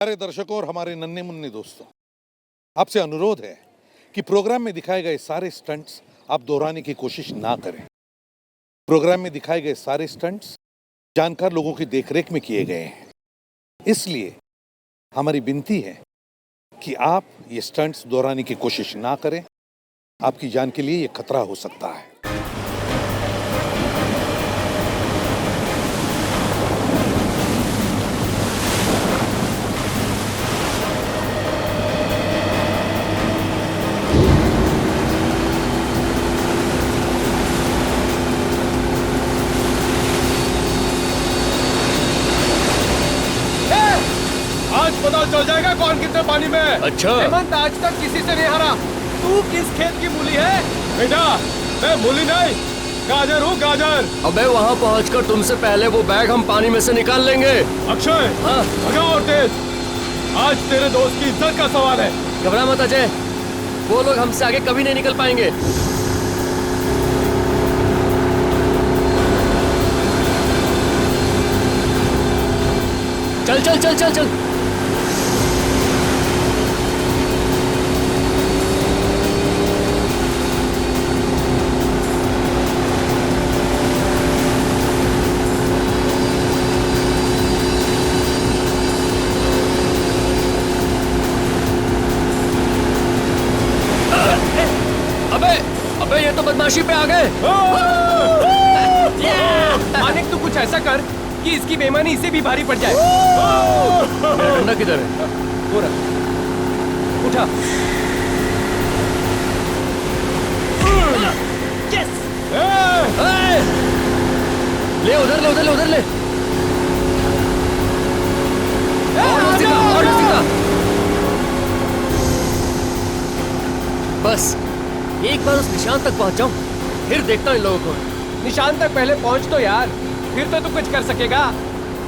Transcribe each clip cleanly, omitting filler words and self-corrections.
हमारे दर्शकों और हमारे नन्हे मुन्ने दोस्तों, आपसे अनुरोध है कि प्रोग्राम में दिखाए गए सारे स्टंट्स आप दोहराने की कोशिश ना करें। प्रोग्राम में दिखाए गए सारे स्टंट्स जानकार लोगों की देखरेख में किए गए हैं, इसलिए हमारी विनती है कि आप ये स्टंट्स दोहराने की कोशिश ना करें। आपकी जान के लिए ये खतरा हो सकता है। आज पता चल जाएगा कौन कितने पानी में है। अच्छा हेमंत आज तक किसी से नहीं हारा। तू किस खेत की मूली है? बेटा मैं मूली नहीं, गाजर हूँ, गाजर। अबे वहाँ पहुँचकर तुमसे पहले वो बैग हम पानी में से निकाल लेंगे। अक्षय हाँ भगाओ और तेज। आज तेरे दोस्त की इज्जत का सवाल है। घबरा मत अजय, वो लोग हमसे आगे कभी नहीं निकल पाएंगे। चल चल चल चल चल। अबे ये तो बदमाशी पे आ गए। मानिक तू कुछ ऐसा कर कि इसकी बेईमानी इसे भी भारी पड़ जाए। मेरा डंडा किधर है? वो रख, उठा। यस। ले उधर ले उधर ले उधर ले। और सीधा, और सीधा। बस एक बार उस निशान तक पहुंच जाऊं, फिर देखता हूं इन लोगों को। निशान तक पहले पहुंच तो यार, फिर तो तू कुछ कर सकेगा।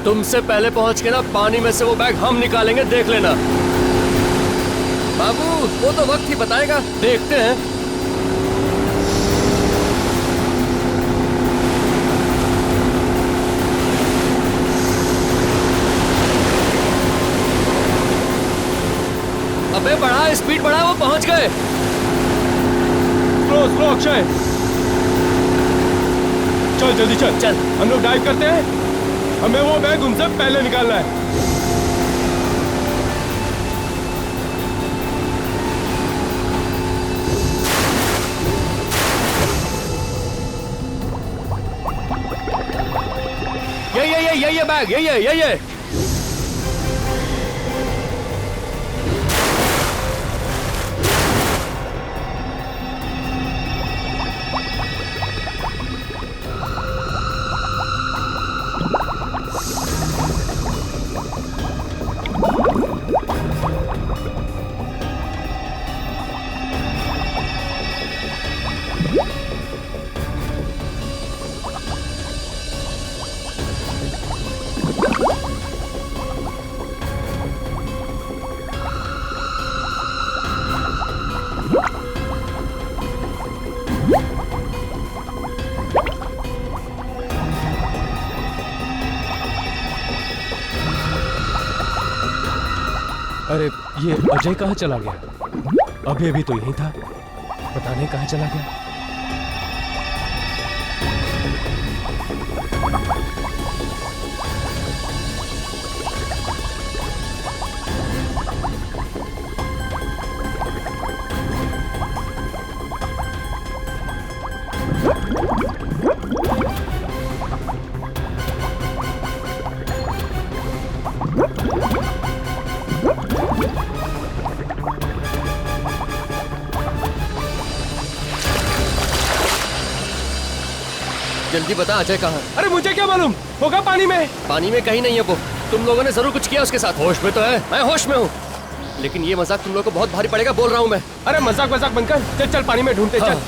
तुमसे पहले पहुंच के ना पानी में से वो बैग हम निकालेंगे, देख लेना। बाबू वो तो वक्त ही बताएगा, देखते हैं। अबे बढ़ा स्पीड बढ़ा, वो पहुंच गए। स्लो स्लो अक्षय, चल जल्दी चल। चल हम लोग डाइव करते हैं, हमें वो बैग उनसे पहले निकालना है। ये बैग ये अरे ये अजय कहाँ चला गया? अभी अभी तो यही था, पता नहीं कहाँ चला गया। जल्दी बता अजय कहाँ है? अरे मुझे क्या मालूम, होगा पानी में। पानी में कहीं नहीं है वो। तुम लोगों ने जरूर कुछ किया उसके साथ। होश में तो है? मैं होश में हूँ, लेकिन ये मजाक तुम लोगों को बहुत भारी पड़ेगा, बोल रहा हूँ मैं। अरे मजाक मजाक बनकर चल चल पानी में ढूंढते। हाँ। चल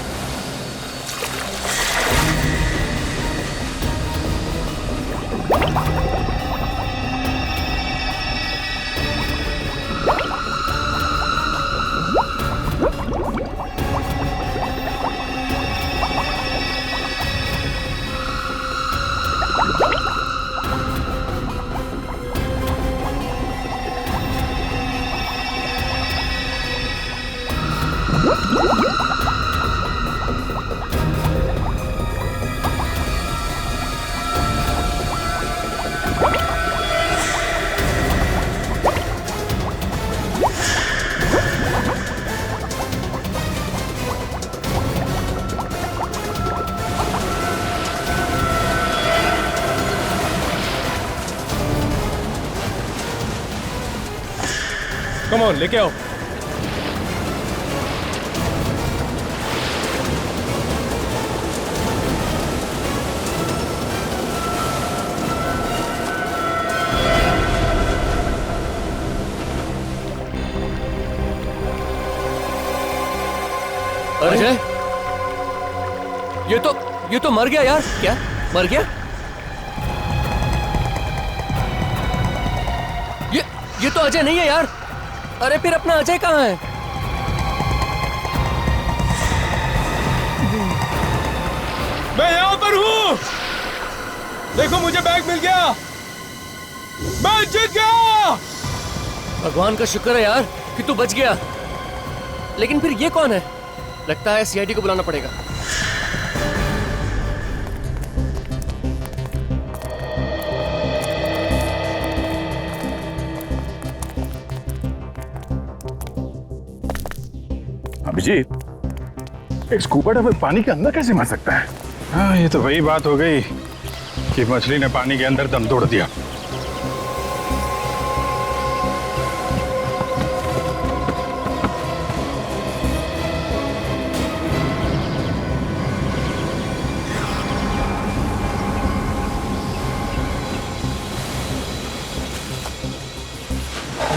कम ऑन, लेके आओ। अजय, ये तो मर गया यार। क्या मर गया? ये तो अजय नहीं है यार। अरे फिर अपना अजय कहाँ है? मैं यहाँ पर हूँ। देखो मुझे बैग मिल गया। मैं जीत गया। भगवान का शुक्र है यार कि तू बच गया। लेकिन फिर ये कौन है? लगता है सीआईडी को बुलाना पड़ेगा। अभिजीत, एक स्कूबा डाइवर पानी के अंदर कैसे मर सकता है? हाँ, ये तो वही बात हो गई कि मछली ने पानी के अंदर दम तोड़ दिया।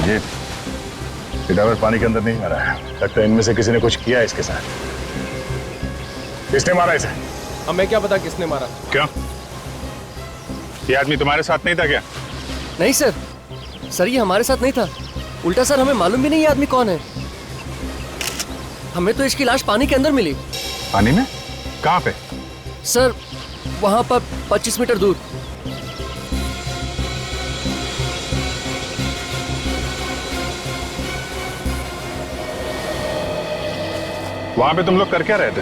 ये डाइवर पानी के अंदर नहीं मरा है। लगता है इनमें से किसी ने कुछ किया है इसके साथ। किसने मारा इसे? हमें क्या पता किसने मारा। क्यों? ये आदमी तुम्हारे साथ नहीं था क्या? नहीं सर, सर ये हमारे साथ नहीं था। उल्टा सर हमें मालूम भी नहीं ये आदमी कौन है। हमें तो इसकी लाश पानी के अंदर मिली। पानी में? कहाँ पे? सर वहां पर 25 मीटर दूर। वहां पे तुम लोग कर क्या रहे थे?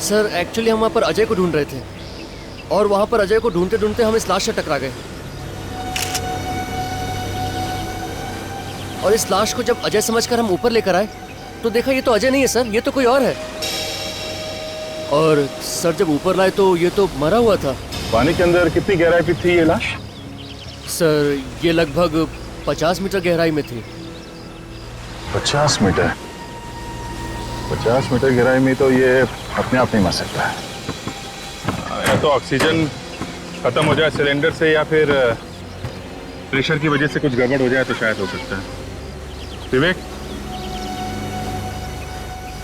सर एक्चुअली हम वहां पर अजय को ढूंढ रहे थे और वहां पर अजय को ढूंढते ढूंढते हम इस लाश से टकरा गए। और इस लाश को जब अजय समझकर हम ऊपर लेकर आए तो देखा ये तो अजय नहीं है सर, ये तो कोई और है। और सर जब ऊपर लाए तो ये तो मरा हुआ था। पानी के अंदर कितनी गहराई पे थी ये लाश? सर ये लगभग 50 मीटर गहराई में थी। 50 मीटर? 50 मीटर गहराई में तो ये अपने आप नहीं मर सकता है। या तो ऑक्सीजन खत्म हो जाए सिलेंडर से, या फिर प्रेशर की वजह से कुछ गड़बड़ हो जाए तो शायद हो सकता है। विवेक,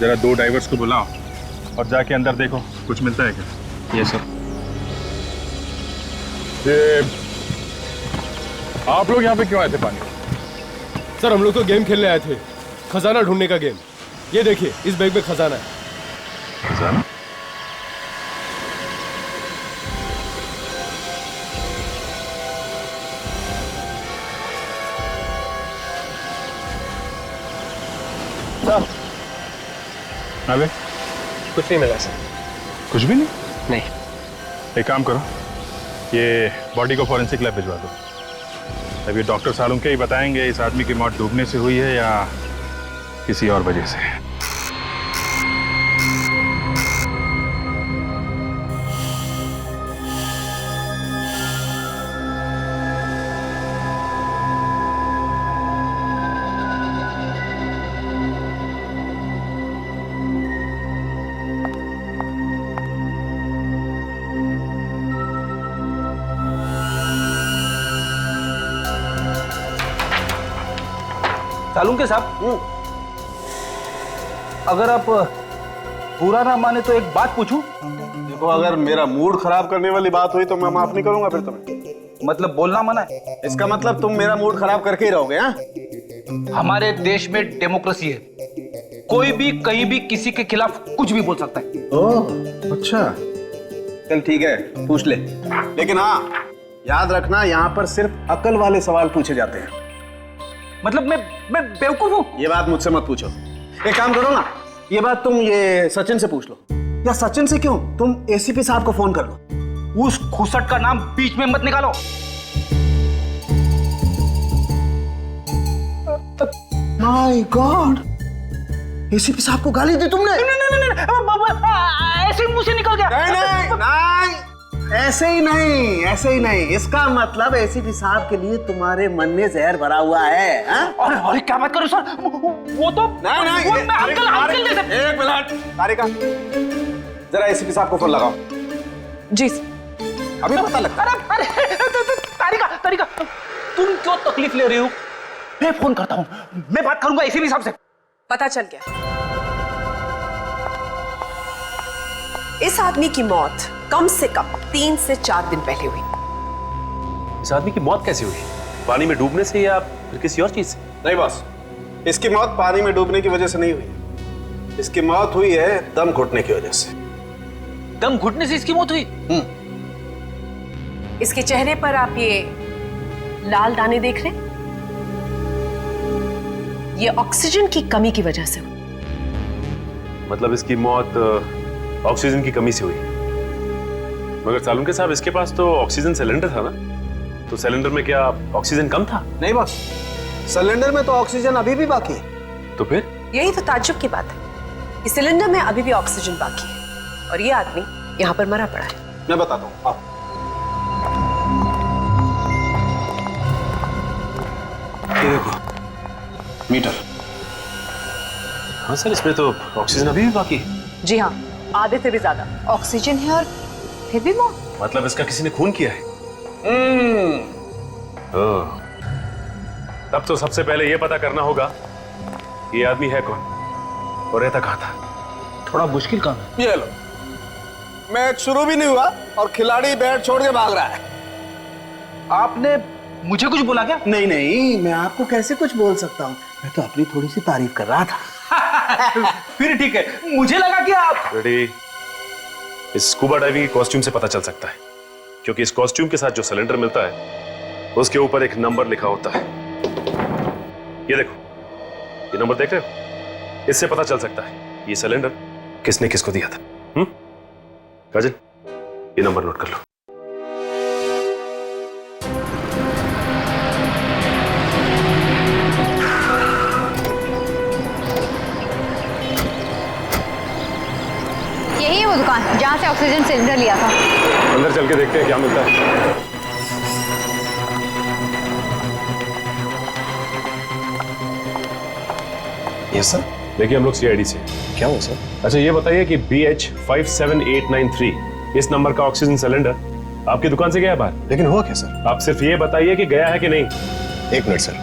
जरा 2 डाइवर्स को बुलाओ और जाके अंदर देखो कुछ मिलता है क्या। ये सर। ये आप लोग यहाँ पे क्यों आए थे पानी? सर हम लोग तो गेम खेलने आए थे, खजाना ढूंढने का गेम। ये देखिए इस बैग में खजाना है। खजाना? अबे कुछ नहीं मिला सर। कुछ भी नहीं? नहीं। एक काम करो, ये बॉडी को फॉरेंसिक लैब भिजवा दो। अब ये डॉक्टर सालुंके ही बताएंगे इस आदमी की मौत डूबने से हुई है या किसी और वजह से। सालुंके साहब, अगर आप बुरा ना माने तो एक बात पूछूं? देखो, अगर मेरा मूड खराब करने वाली बात हुई तो मैं माफ नहीं करूंगा फिर तुम्हें। मतलब बोलना मना है? इसका मतलब तुम मेरा मूड खराब करके ही रहोगे? हाँ, हमारे देश में डेमोक्रेसी है, कोई भी कहीं भी किसी के खिलाफ कुछ भी बोल सकता है। ओह अच्छा, चल ठीक है, पूछ ले। लेकिन हाँ, याद रखना यहाँ पर सिर्फ अकल वाले सवाल पूछे जाते हैं। मतलब मैं बेवकूफ हूँ? ये बात मुझसे मत पूछो। एक काम करो ना, ये बात तुम ये सचिन से पूछ लो। या सचिन से क्यों, तुम एसीपी साहब को फोन कर लो। उस खुसट का नाम बीच में मत निकालो। माय गॉड, एसीपी साहब को गाली दी तुमने? नहीं, ऐसे मुंह से निकल गया। नहीं, ऐसे ही नहीं, ऐसे ही नहीं। इसका मतलब एसीपी साहब के लिए तुम्हारे मन में जहर भरा हुआ है। अरे अरे क्या बात करो सर, वो तो नहीं, वो मैं अंकल जैसे। एक मिनट तारिका, जरा एसीपी साहब को फोन लगाओ। जी अभी पता लगता। अरे तारिका तुम क्यों तकलीफ ले रही हो? मैं फोन करता हूँ, मैं बात करूंगा एसीपी साहब से। पता चल गया, इस आदमी की मौत कम से कम 3 से 4 दिन पहले हुई। इस आदमी की मौत कैसे हुई? पानी में डूबने से या फिर किसी और चीज से? नहीं बॉस, इसकी मौत पानी में डूबने की वजह से नहीं हुई। इसकी मौत हुई है दम घुटने की वजह से। दम घुटने से इसकी मौत हुई? इसके चेहरे पर आप ये लाल दाने देख रहे हैं, ये ऑक्सीजन की कमी की वजह से हुई। मतलब इसकी मौत ऑक्सीजन की कमी से हुई। मगर सालुंके साहब, इसके पास तो ऑक्सीजन सिलेंडर था ना, तो सिलेंडर में क्या ऑक्सीजन कम था? नहीं बॉस, सिलेंडर में तो ऑक्सीजन अभी भी बाकी है। तो फिर? यही तो ताज्जुब की बात है, इस सिलेंडर में अभी भी ऑक्सीजन बाकी है और ये आदमी यहाँ पर मरा पड़ा है। मैं बताता हूँ, आओ। ये देखो मीटर। हाँ सर, इसमें तो ऑक्सीजन अभी भी बाकी है। जी हाँ, आधे से भी ज्यादा ऑक्सीजन है और फिर भी मौत। मतलब इसका किसी ने खून किया है। ओह, तब तो सबसे पहले यह पता करना होगा कि ये आदमी है कौन और रहता कहाँ था। थोड़ा मुश्किल काम है। ये लो, मैच शुरू भी नहीं हुआ और खिलाड़ी बैट छोड़ के भाग रहा है। आपने मुझे कुछ बोला क्या? नहीं नहीं, मैं आपको कैसे कुछ बोल सकता हूँ, मैं तो अपनी थोड़ी सी तारीफ कर रहा था। फिर ठीक है, मुझे लगा कि आप रेडी। इस स्कूबा डाइविंग की कॉस्ट्यूम से पता चल सकता है, क्योंकि इस कॉस्ट्यूम के साथ जो सिलेंडर मिलता है उसके ऊपर एक नंबर लिखा होता है। ये देखो, ये नंबर देख रहे हो? इससे पता चल सकता है ये सिलेंडर किसने किसको दिया था। राजन, ये नंबर नोट कर लो। यही है वो दुकान जहाँ से ऑक्सीजन सिलेंडर लिया था। अंदर चल के देखते हैं क्या मिलता है। Yes sir. देखिए, हम लोग सीआईडी से। क्या हुआ सर? अच्छा, ये बताइए कि BH57893 इस नंबर का ऑक्सीजन सिलेंडर आपकी दुकान से गया है बाहर? लेकिन हुआ क्या सर? आप सिर्फ ये बताइए कि गया है कि नहीं। 1 मिनट सर,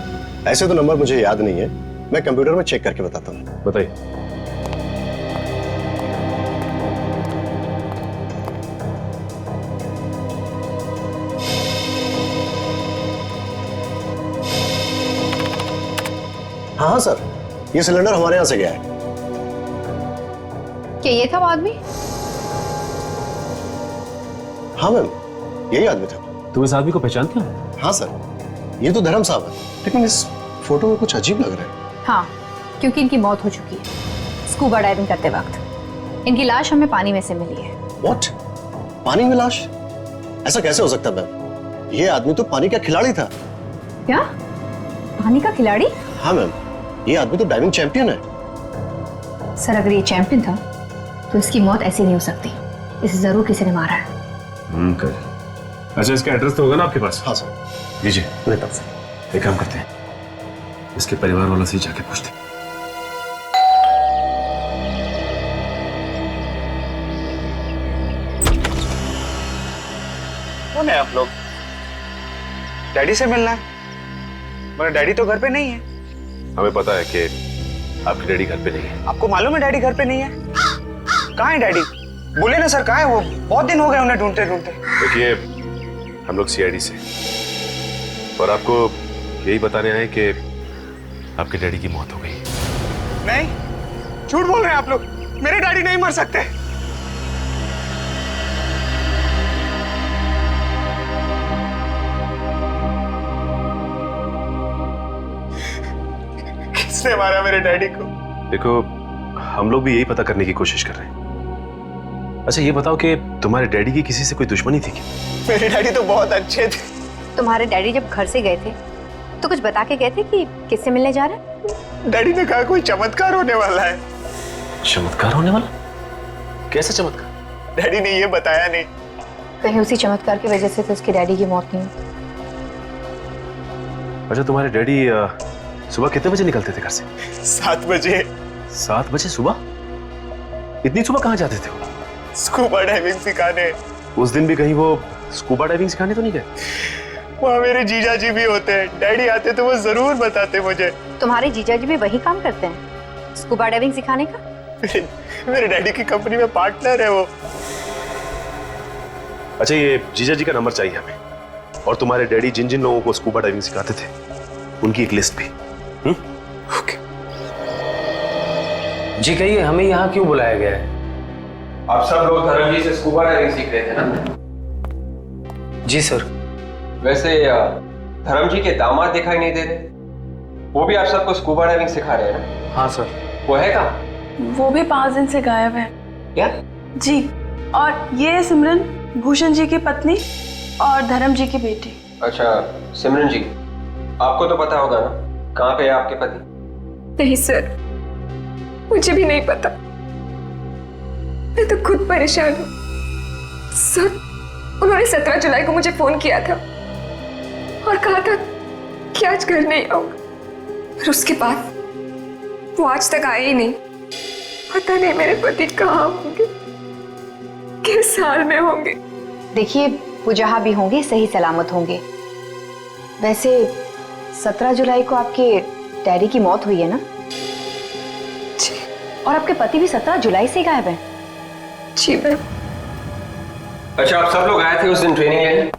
ऐसे तो नंबर मुझे याद नहीं है, मैं कंप्यूटर में चेक करके बताता हूँ। बताइए। हाँ सर, ये सिलेंडर हमारे यहाँ से गया है। क्या ये था वो आदमी? हाँ मैम, यही आदमी था। तुम इस आदमी को पहचानते हो? हाँ सर, ये तो धर्म साहब है, लेकिन इस फोटो में कुछ अजीब लग रहा है। हाँ, क्योंकि इनकी मौत हो चुकी है स्कूबा डाइविंग करते वक्त। इनकी लाश हमें पानी में से मिली है। व्हाट? पानी में लाश? ऐसा कैसे हो सकता है मैम? ये आदमी तो पानी का खिलाड़ी था। क्या? पानी का खिलाड़ी? हाँ मैम, ये आदमी तो डाइविंग चैंपियन है। सर, अगर ये चैंपियन था तो इसकी मौत ऐसी नहीं हो सकती, इसे जरूर किसी ने मारा है। अच्छा, इसका एड्रेस तो होगा ना आपके पास? हाँ सर। लीजिए, लेता हूँ सर। एक काम करते हैं, इसके परिवार वालों से ही जाके पूछते हैं। कौन है आप लोग? डैडी से मिलना है, मगर डैडी तो घर पे नहीं है। हमें पता है कि आपकी डैडी घर पे नहीं है। आपको मालूम है डैडी घर पे नहीं है? कहाँ है डैडी? बोले ना सर, कहाँ है वो? बहुत दिन हो गए उन्हें ढूंढते ढूंढते। देखिए, हम लोग सीआईडी से, और आपको यही बताने आए कि आपके डैडी की मौत हो गई। नहीं, झूठ बोल रहे हैं आप लोग, मेरे डैडी नहीं मर सकते। किसने मारा मेरे डैडी को? देखो, हम लोग भी यही पता करने की कोशिश कर रहे हैं। अच्छा, ये बताओ कि तुम्हारे डैडी की किसी से कोई दुश्मनी थी क्या? मेरे डैडी तो बहुत अच्छे थे। तुम्हारे डैडी जब घर से गए थे तो कुछ बता के गए थे कि किससे मिलने जा रहे हैं? डैडी ने कहा कोई चमत्कार होने वाला है। चमत्कार होने वाला? कैसा चमत्कार? डैडी ने ये बताया नहीं, कहीं उसी चमत्कार की वजह से तो उसके डैडी की मौत नहीं हुई। अच्छा, तुम्हारे डैडी सुबह कितने बजे निकलते थे घर से? 7 बजे। 7 बजे सुबह? इतनी सुबह कहाँ जाते थे वो? स्कूबा डाइविंग सिखाने। उस दिन भी कहीं वो स्कूबा डाइविंग सिखाने तो नहीं गए? वहाँ मेरे जीजा जी भी होते हैं, डैडी आते तो वो जरूर बताते मुझे। तुम्हारे जीजा जी भी वही काम करते हैं, स्कूबा डाइविंग सिखाने का? मेरे डैडी की कंपनी में पार्टनर है वो। अच्छा, ये जीजा जी का नंबर चाहिए हमें, और तुम्हारे डैडी जिन जिन लोगों को स्कूबा डाइविंग सिखाते थे उनकी एक लिस्ट भी। ओके। जी कहिए, हमें यहाँ क्यों बुलाया गया है? आप सब लोग धर्म जी से स्कूबा डाइविंग सीख रहे थे ना? जी सर। वैसे धर्म जी के दामाद दिखाई नहीं दे रहे, वो भी आप सबको स्कूबा डाइविंग सिखा रहे हैं ना? हाँ सर। वो है कहाँ? वो भी 5 दिन से गायब है। क्या? जी, और ये है सिमरन, भूषण जी की पत्नी और धर्म जी की बेटी। अच्छा, सिमरन जी, आपको तो पता होगा ना कहाँ पे है आपके पति? नहीं सर, मुझे भी नहीं पता। मैं तो खुद परेशान हूँ सर। उन्होंने 17 जुलाई को मुझे फोन किया था और कहा था कि आज घर नहीं आऊंगा, पर उसके बाद वो आज तक आए ही नहीं। पता नहीं मेरे पति कहाँ होंगे, किस हाल में होंगे। देखिए, वो जहाँ भी होंगे सही सलामत होंगे। वैसे 17 जुलाई को आपके डैडी की मौत हुई है ना? जी। और आपके पति भी 17 जुलाई से गायब हैं। जी मैम। अच्छा, आप सब लोग आए थे उस दिन ट्रेनिंग लेने?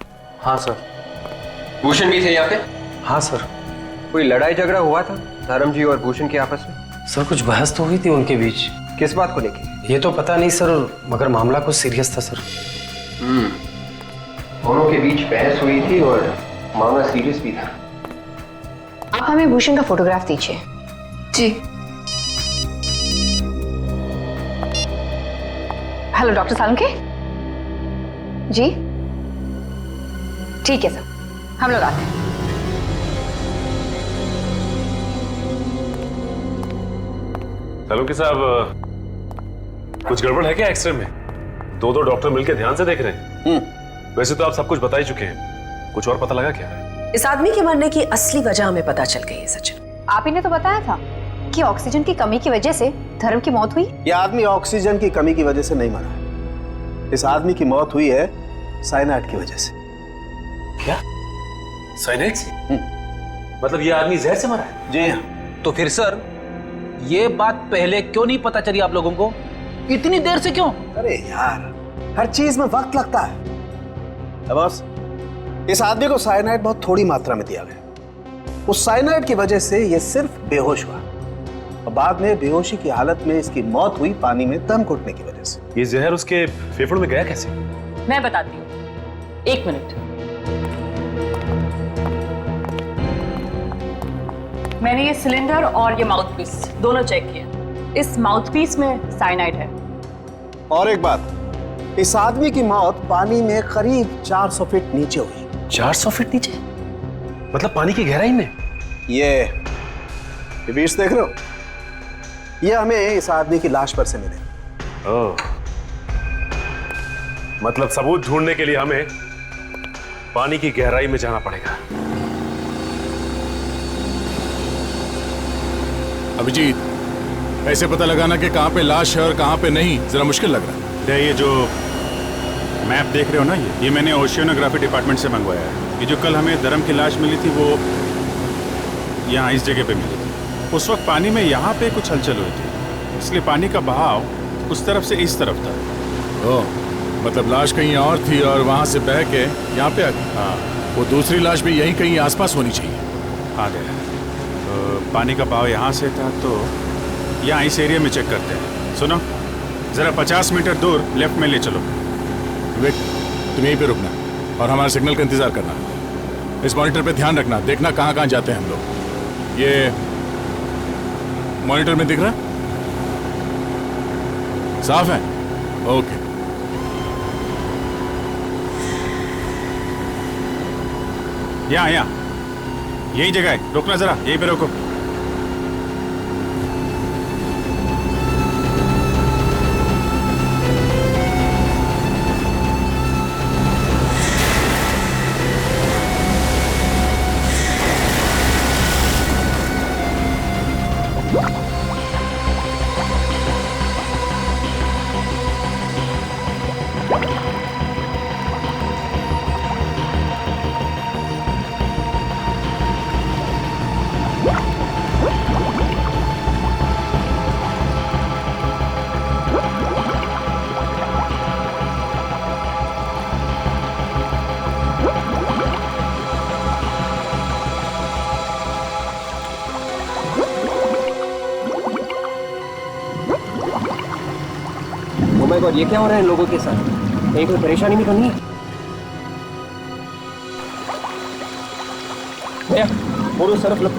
हाँ सर। भूषण भी थे यहाँ पे? हाँ सर। कोई लड़ाई झगड़ा हुआ था धर्म जी और भूषण के आपस में? सर कुछ बहस तो हुई थी उनके बीच। किस बात को लेके? ये तो पता नहीं सर, मगर मामला कुछ सीरियस था सर। दोनों के बीच बहस हुई थी और मामला सीरियस भी था। आप हमें भूषण का फोटोग्राफ दीजिए। जी। हेलो डॉक्टर सालुंके जी। ठीक है सर, हम लोग आते हैं। सालुंके साहब, कुछ गड़बड़ है क्या एक्सरे में? दो डॉक्टर मिलकर ध्यान से देख रहे हैं। वैसे तो आप सब कुछ बता ही चुके हैं, कुछ और पता लगा क्या? इस आदमी के मरने की असली वजह हमें पता चल गई है सचिन। आप ही ने तो बताया था कि ऑक्सीजन की कमी की वजह से धर्म की मौत हुई। यह आदमी ऑक्सीजन की कमी की वजह से नहीं मरा। इस आदमी की मौत हुई है साइनाइड की वजह से। क्या? साइनाइड से? मतलब ये आदमी जहर से मरा है? जी हाँ। तो फिर सर, ये बात पहले क्यों नहीं पता चली आप लोगों को? इतनी देर से क्यों? अरे यार, हर चीज में वक्त लगता है। बस इस आदमी को साइनाइड बहुत थोड़ी मात्रा में दिया गया। उस साइनाइड की वजह से ये सिर्फ बेहोश हुआ और बाद में बेहोशी की हालत में इसकी मौत हुई पानी में दम घुटने की वजह से। ये जहर उसके फेफड़ों में गया कैसे? मैं बताती हूँ, 1 मिनट। मैंने ये सिलेंडर और ये माउथपीस दोनों चेक किए। इस माउथपीस में साइनाइड है। और एक बात, इस आदमी की मौत पानी में करीब 400 फीट नीचे हुई। 400 फीट नीचे? मतलब पानी की गहराई में? ये बीच देख रहे हो? ये हमें इस आदमी की लाश पर से मिले। ओह, मतलब सबूत ढूंढने के लिए हमें पानी की गहराई में जाना पड़ेगा। अभिजीत, ऐसे पता लगाना कि कहां पे लाश है और कहां पे नहीं, जरा मुश्किल लग रहा है। ये जो मैप देख रहे हो ना, ये मैंने ओशियोनोग्राफी डिपार्टमेंट से मंगवाया है। ये जो कल हमें धर्म की लाश मिली थी, वो यहाँ इस जगह पे मिली थी। उस वक्त पानी में यहाँ पे कुछ हलचल हुई थी, इसलिए पानी का बहाव उस तरफ से इस तरफ था। ओह, मतलब लाश कहीं और थी और वहां से बह के यहाँ पे आ गई। हाँ, वो दूसरी लाश भी यहीं कहीं आसपास होनी चाहिए। आ गया। तो पानी का बहाव यहाँ से था, तो यहाँ इस एरिया में चेक करते हैं। सुनो, जरा 50 मीटर दूर लेफ्ट में ले चलो। वेट, तुम यहीं पे रुकना और हमारे सिग्नल का इंतजार करना। इस मॉनिटर पे ध्यान रखना, देखना कहाँ कहाँ जाते हैं हम लोग। ये मॉनिटर में दिख रहा है? साफ है? ओके। यहाँ यही जगह है, रुकना जरा, यहीं पे रुको। गॉड, ये क्या हो रहा है लोगों के साथ? कहीं कोई परेशानी भी तो नहीं है? भैया बोलो Surf low.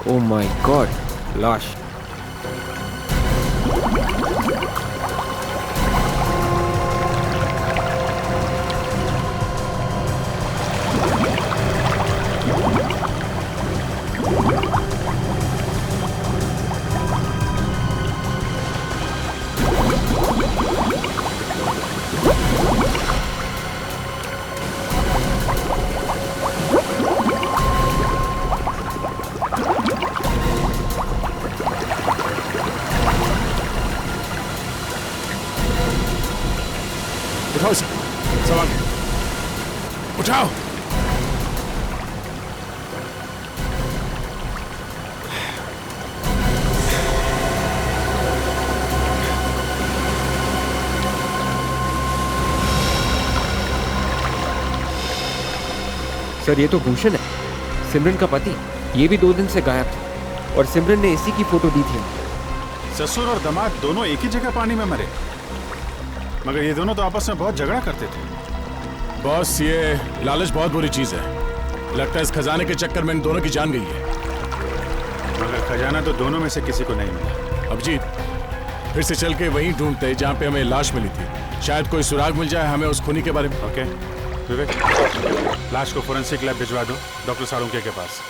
Oh my God, लाश। उठाओ इसे, संभाल के। उठाओ। सर ये तो भूषण है, सिमरन का पति। ये भी 2 दिन से गायब था और सिमरन ने इसी की फोटो दी थी। ससुर और दामाद दोनों एक ही जगह पानी में मरे, मगर ये दोनों तो आपस में बहुत झगड़ा करते थे। बॉस, ये लालच बहुत बुरी चीज है। लगता है इस खजाने के चक्कर में इन दोनों की जान गई है। मगर खजाना तो दोनों में से किसी को नहीं मिला। अभिजीत, फिर से चल के वहीं ढूंढते हैं जहाँ पे हमें लाश मिली थी। शायद कोई सुराग मिल जाए हमें उस खूनी के बारे में। ओके विवेक, लाश को फोरेंसिक लैब भिजवा दो डॉक्टर साळुंखे के पास।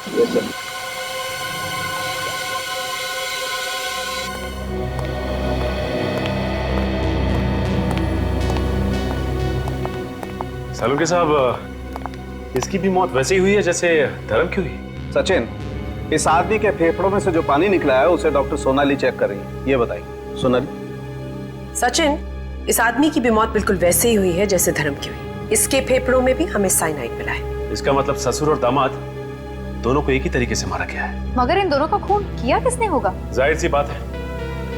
साळुंखे साहब, इसकी भी मौत वैसे ही हुई है जैसे धर्म की हुई। सचिन, इस आदमी के फेफड़ों में से जो पानी निकला है उसे डॉक्टर सोनाली चेक कर रही है। ये बताइए सोनाली। सचिन, इस आदमी की भी मौत बिल्कुल वैसे ही हुई है जैसे धर्म की हुई। इसके फेफड़ों में भी हमें साइनाइड मिला है। इसका मतलब ससुर और दामाद दोनों को एक ही तरीके से मारा गया है। मगर इन दोनों का खून किया किसने होगा? जाहिर सी बात है,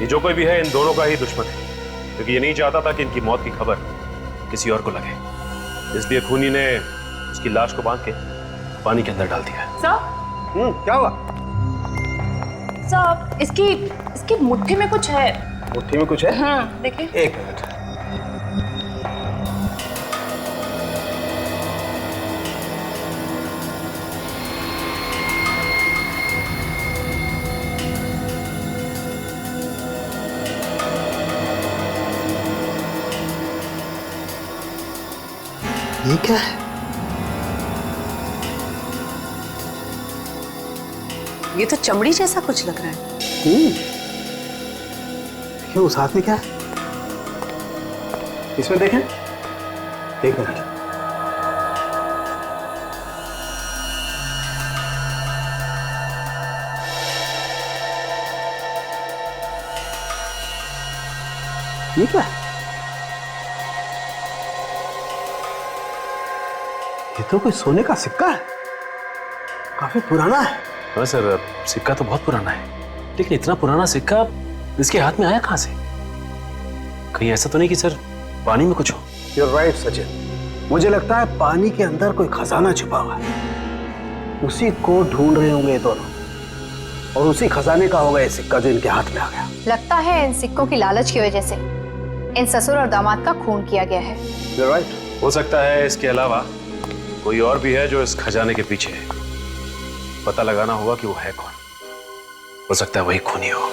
ये जो कोई भी है इन दोनों का ही दुश्मन है, क्योंकि ये नहीं चाहता था कि इनकी मौत की खबर किसी और को लगे। इसलिए खूनी ने उसकी लाश को बांध के पानी के अंदर डाल दिया। सर, क्या हुआ? सर, इसकी मुट्ठी में कुछ है। मुट्ठी में कुछ है? हाँ, देखिए। एक मिनट। ये क्या है? ये तो चमड़ी जैसा कुछ लग रहा है। क्यों, उस हाथ में क्या है? इसमें देखें। एक मिनट। ये क्या है? ये तो कोई सोने का सिक्का है, काफी पुराना है। हाँ सर, सिक्का तो बहुत पुराना है, लेकिन इतना पुराना सिक्का इसके हाथ में आया कहां से? कहीं ऐसा तो नहीं कि सर पानी में कुछ हो? You're right, Sachin. मुझे लगता है पानी के अंदर कोई खजाना छुपा हुआ है, उसी को ढूंढ रहे होंगे ये दोनों, और उसी खजाने का होगा ये सिक्का जो इनके हाथ में आ गया। लगता है इन सिक्कों की लालच की वजह से इन ससुर और दामाद का खून किया गया है। You're right. हो सकता है इसके अलावा कोई और भी है जो इस खजाने के पीछे है। पता लगाना होगा कि वो है कौन। हो सकता है वही खूनी हो।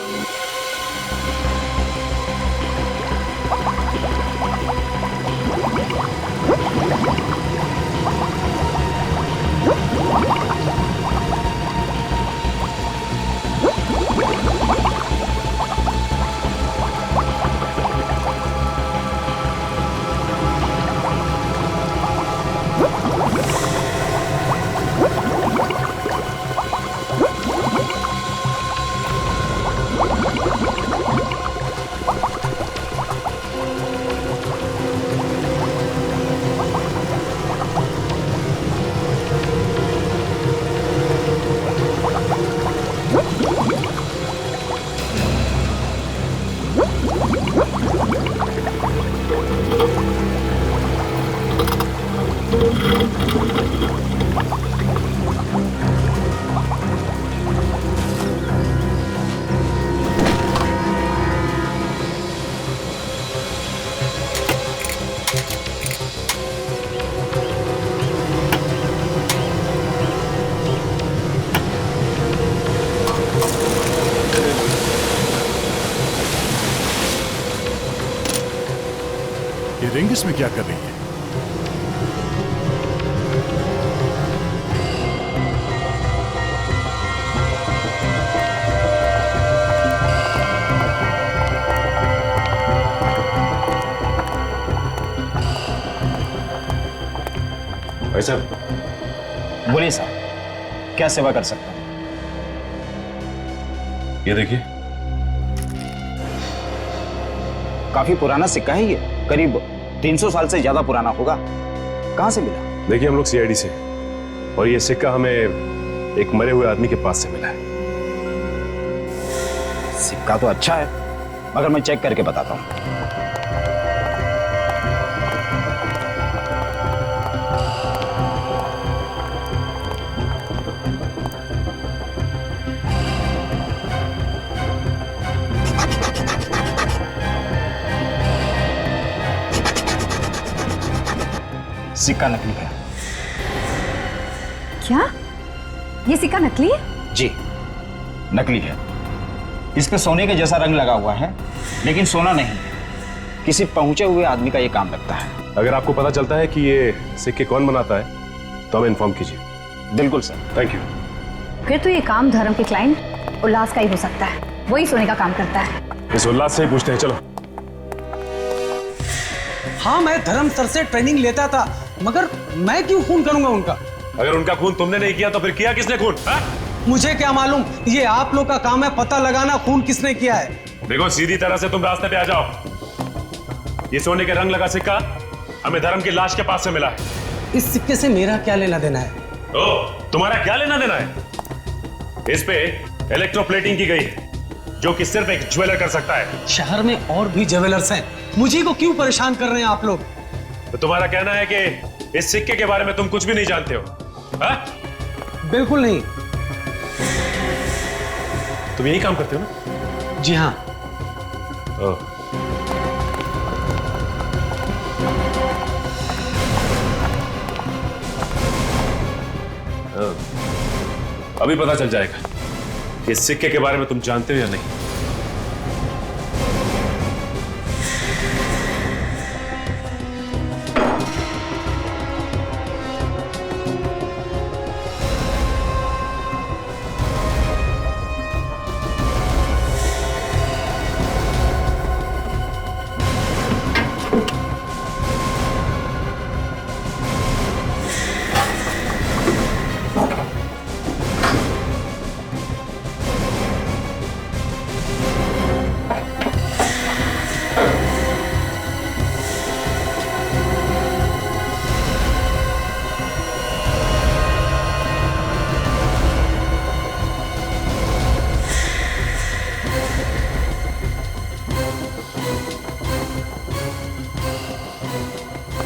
ये रिंग इसमें क्या कर रही है? भाई साहब, बोलिए साहब, क्या सेवा कर सकता हूं? ये देखिए, काफी पुराना सिक्का है ये, करीब 300 साल से ज्यादा पुराना होगा। कहां से मिला? देखिए हम लोग सीआईडी से, और ये सिक्का हमें एक मरे हुए आदमी के पास से मिला है। सिक्का तो अच्छा है, मगर मैं चेक करके बताता हूं। सिक्का नकली है। क्या ये सिक्का नकली है? जी, नकली है। इस पे सोने के जैसा रंग लगा हुआ है, लेकिन सोना नहीं है। किसी पहुंचे हुए आदमी का ये काम लगता है। अगर आपको पता चलता है कि ये सिक्के कौन बनाता है तो हमें इन्फॉर्म कीजिए। बिल्कुल सर। Thank you. फिर तो ये काम धर्म के क्लाइंट उल्लास का ही हो सकता है, वही सोने का काम करता है। इस उल्लास से ही पूछते हैं, चलो। हाँ, मैं धर्म सर से ट्रेनिंग लेता था, मगर मैं क्यों खून करूंगा उनका? अगर उनका खून तुमने नहीं किया तो फिर किया किसने खून? मुझे क्या मालूम, ये आप लोग का काम है पता लगाना खून किसने किया है। देखो, सीधी तरह से तुम रास्ते पे आ जाओ। ये सोने के रंग लगा सिक्का हमें धर्म की लाश के पास से मिला है। इस सिक्के से मेरा क्या लेना देना है? तुम्हारा क्या लेना देना है? इस पे इलेक्ट्रोप्लेटिंग की गई है, जो कि सिर्फ एक ज्वेलर कर सकता है। शहर में और भी ज्वेलर्स हैं, मुझे को क्यों परेशान कर रहे हैं आप लोग? तो तुम्हारा कहना है कि इस सिक्के के बारे में तुम कुछ भी नहीं जानते हो? हा? बिल्कुल नहीं। तुम यही काम करते हो ना? जी हाँ। अभी पता चल जाएगा कि इस सिक्के के बारे में तुम जानते हो या नहीं।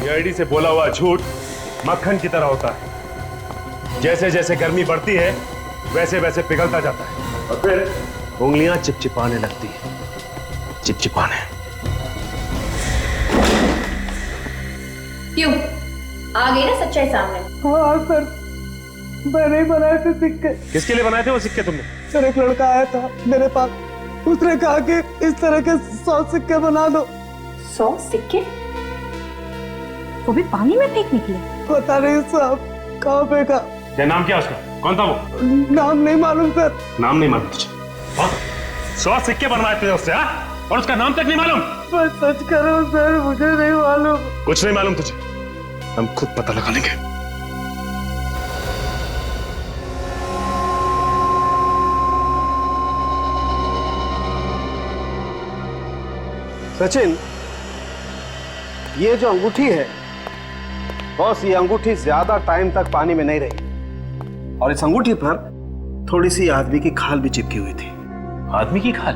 सीआईडी से बोला हुआ झूठ मक्खन की तरह होता है। जैसे जैसे गर्मी बढ़ती है वैसे वैसे पिघलता जाता है और फिर उंगलियां चिपचिपाने लगती है। चिपचिपाने। क्यों आ गई ना सच्चाई सामने? हाँ सर, मैंने ही बनाए थे सिक्के। किसके लिए बनाए थे वो सिक्के तुमने? सर एक लड़का आया था मेरे पास, उसने कहा कि इस तरह के 100 सिक्के बना दो। 100 सिक्के? वो भी पानी में फेंकने के लिए? पता नहीं साहब, कहाँ फेंका। क्या नाम क्या उसका? कौन था वो? नाम नहीं मालूम सर। नाम नहीं मालूम तुझे? 100 सिक्के बनवाए थे उससे, हाँ? और उसका नाम तक नहीं मालूम? मैं सच कर रहा हूँ सर, मुझे नहीं मालूम। कुछ नहीं मालूम तुझे? हम खुद पता लगा लेंगे। सचिन, ये जो अंगूठी है बॉस, ये अंगूठी ज्यादा टाइम तक पानी में नहीं रही और इस अंगूठी पर थोड़ी सी आदमी की खाल भी चिपकी हुई थी। आदमी की खाल?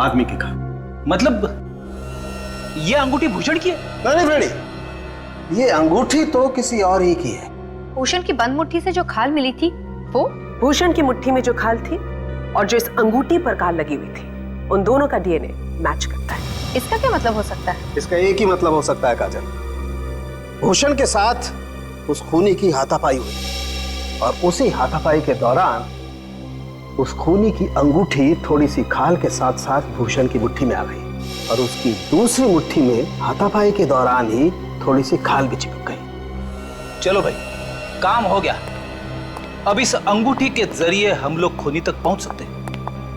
आदमी की खाल। मतलब ये अंगूठी भूषण की है? नहीं फ्रेडी, ये अंगूठी तो किसी और ही की है। भूषण की बंद मुट्ठी से जो खाल मिली थी वो? भूषण की मुट्ठी में जो खाल थी और जो इस अंगूठी पर खाल लगी हुई थी, उन दोनों का डीएनए मैच करता है। इसका क्या मतलब हो सकता है? इसका एक ही मतलब हो सकता है काजल, भूषण के साथ उस खूनी की हाथापाई हुई और उसी हाथापाई के दौरान उस खूनी की अंगूठी थोड़ी सी खाल के साथ साथ भूषण की मुट्ठी में आ गई और उसकी दूसरी मुट्ठी में हाथापाई के दौरान ही थोड़ी सी खाल भी चिपक गई। चलो भाई, काम हो गया। अब इस अंगूठी के जरिए हम लोग खूनी तक पहुंच सकते हैं।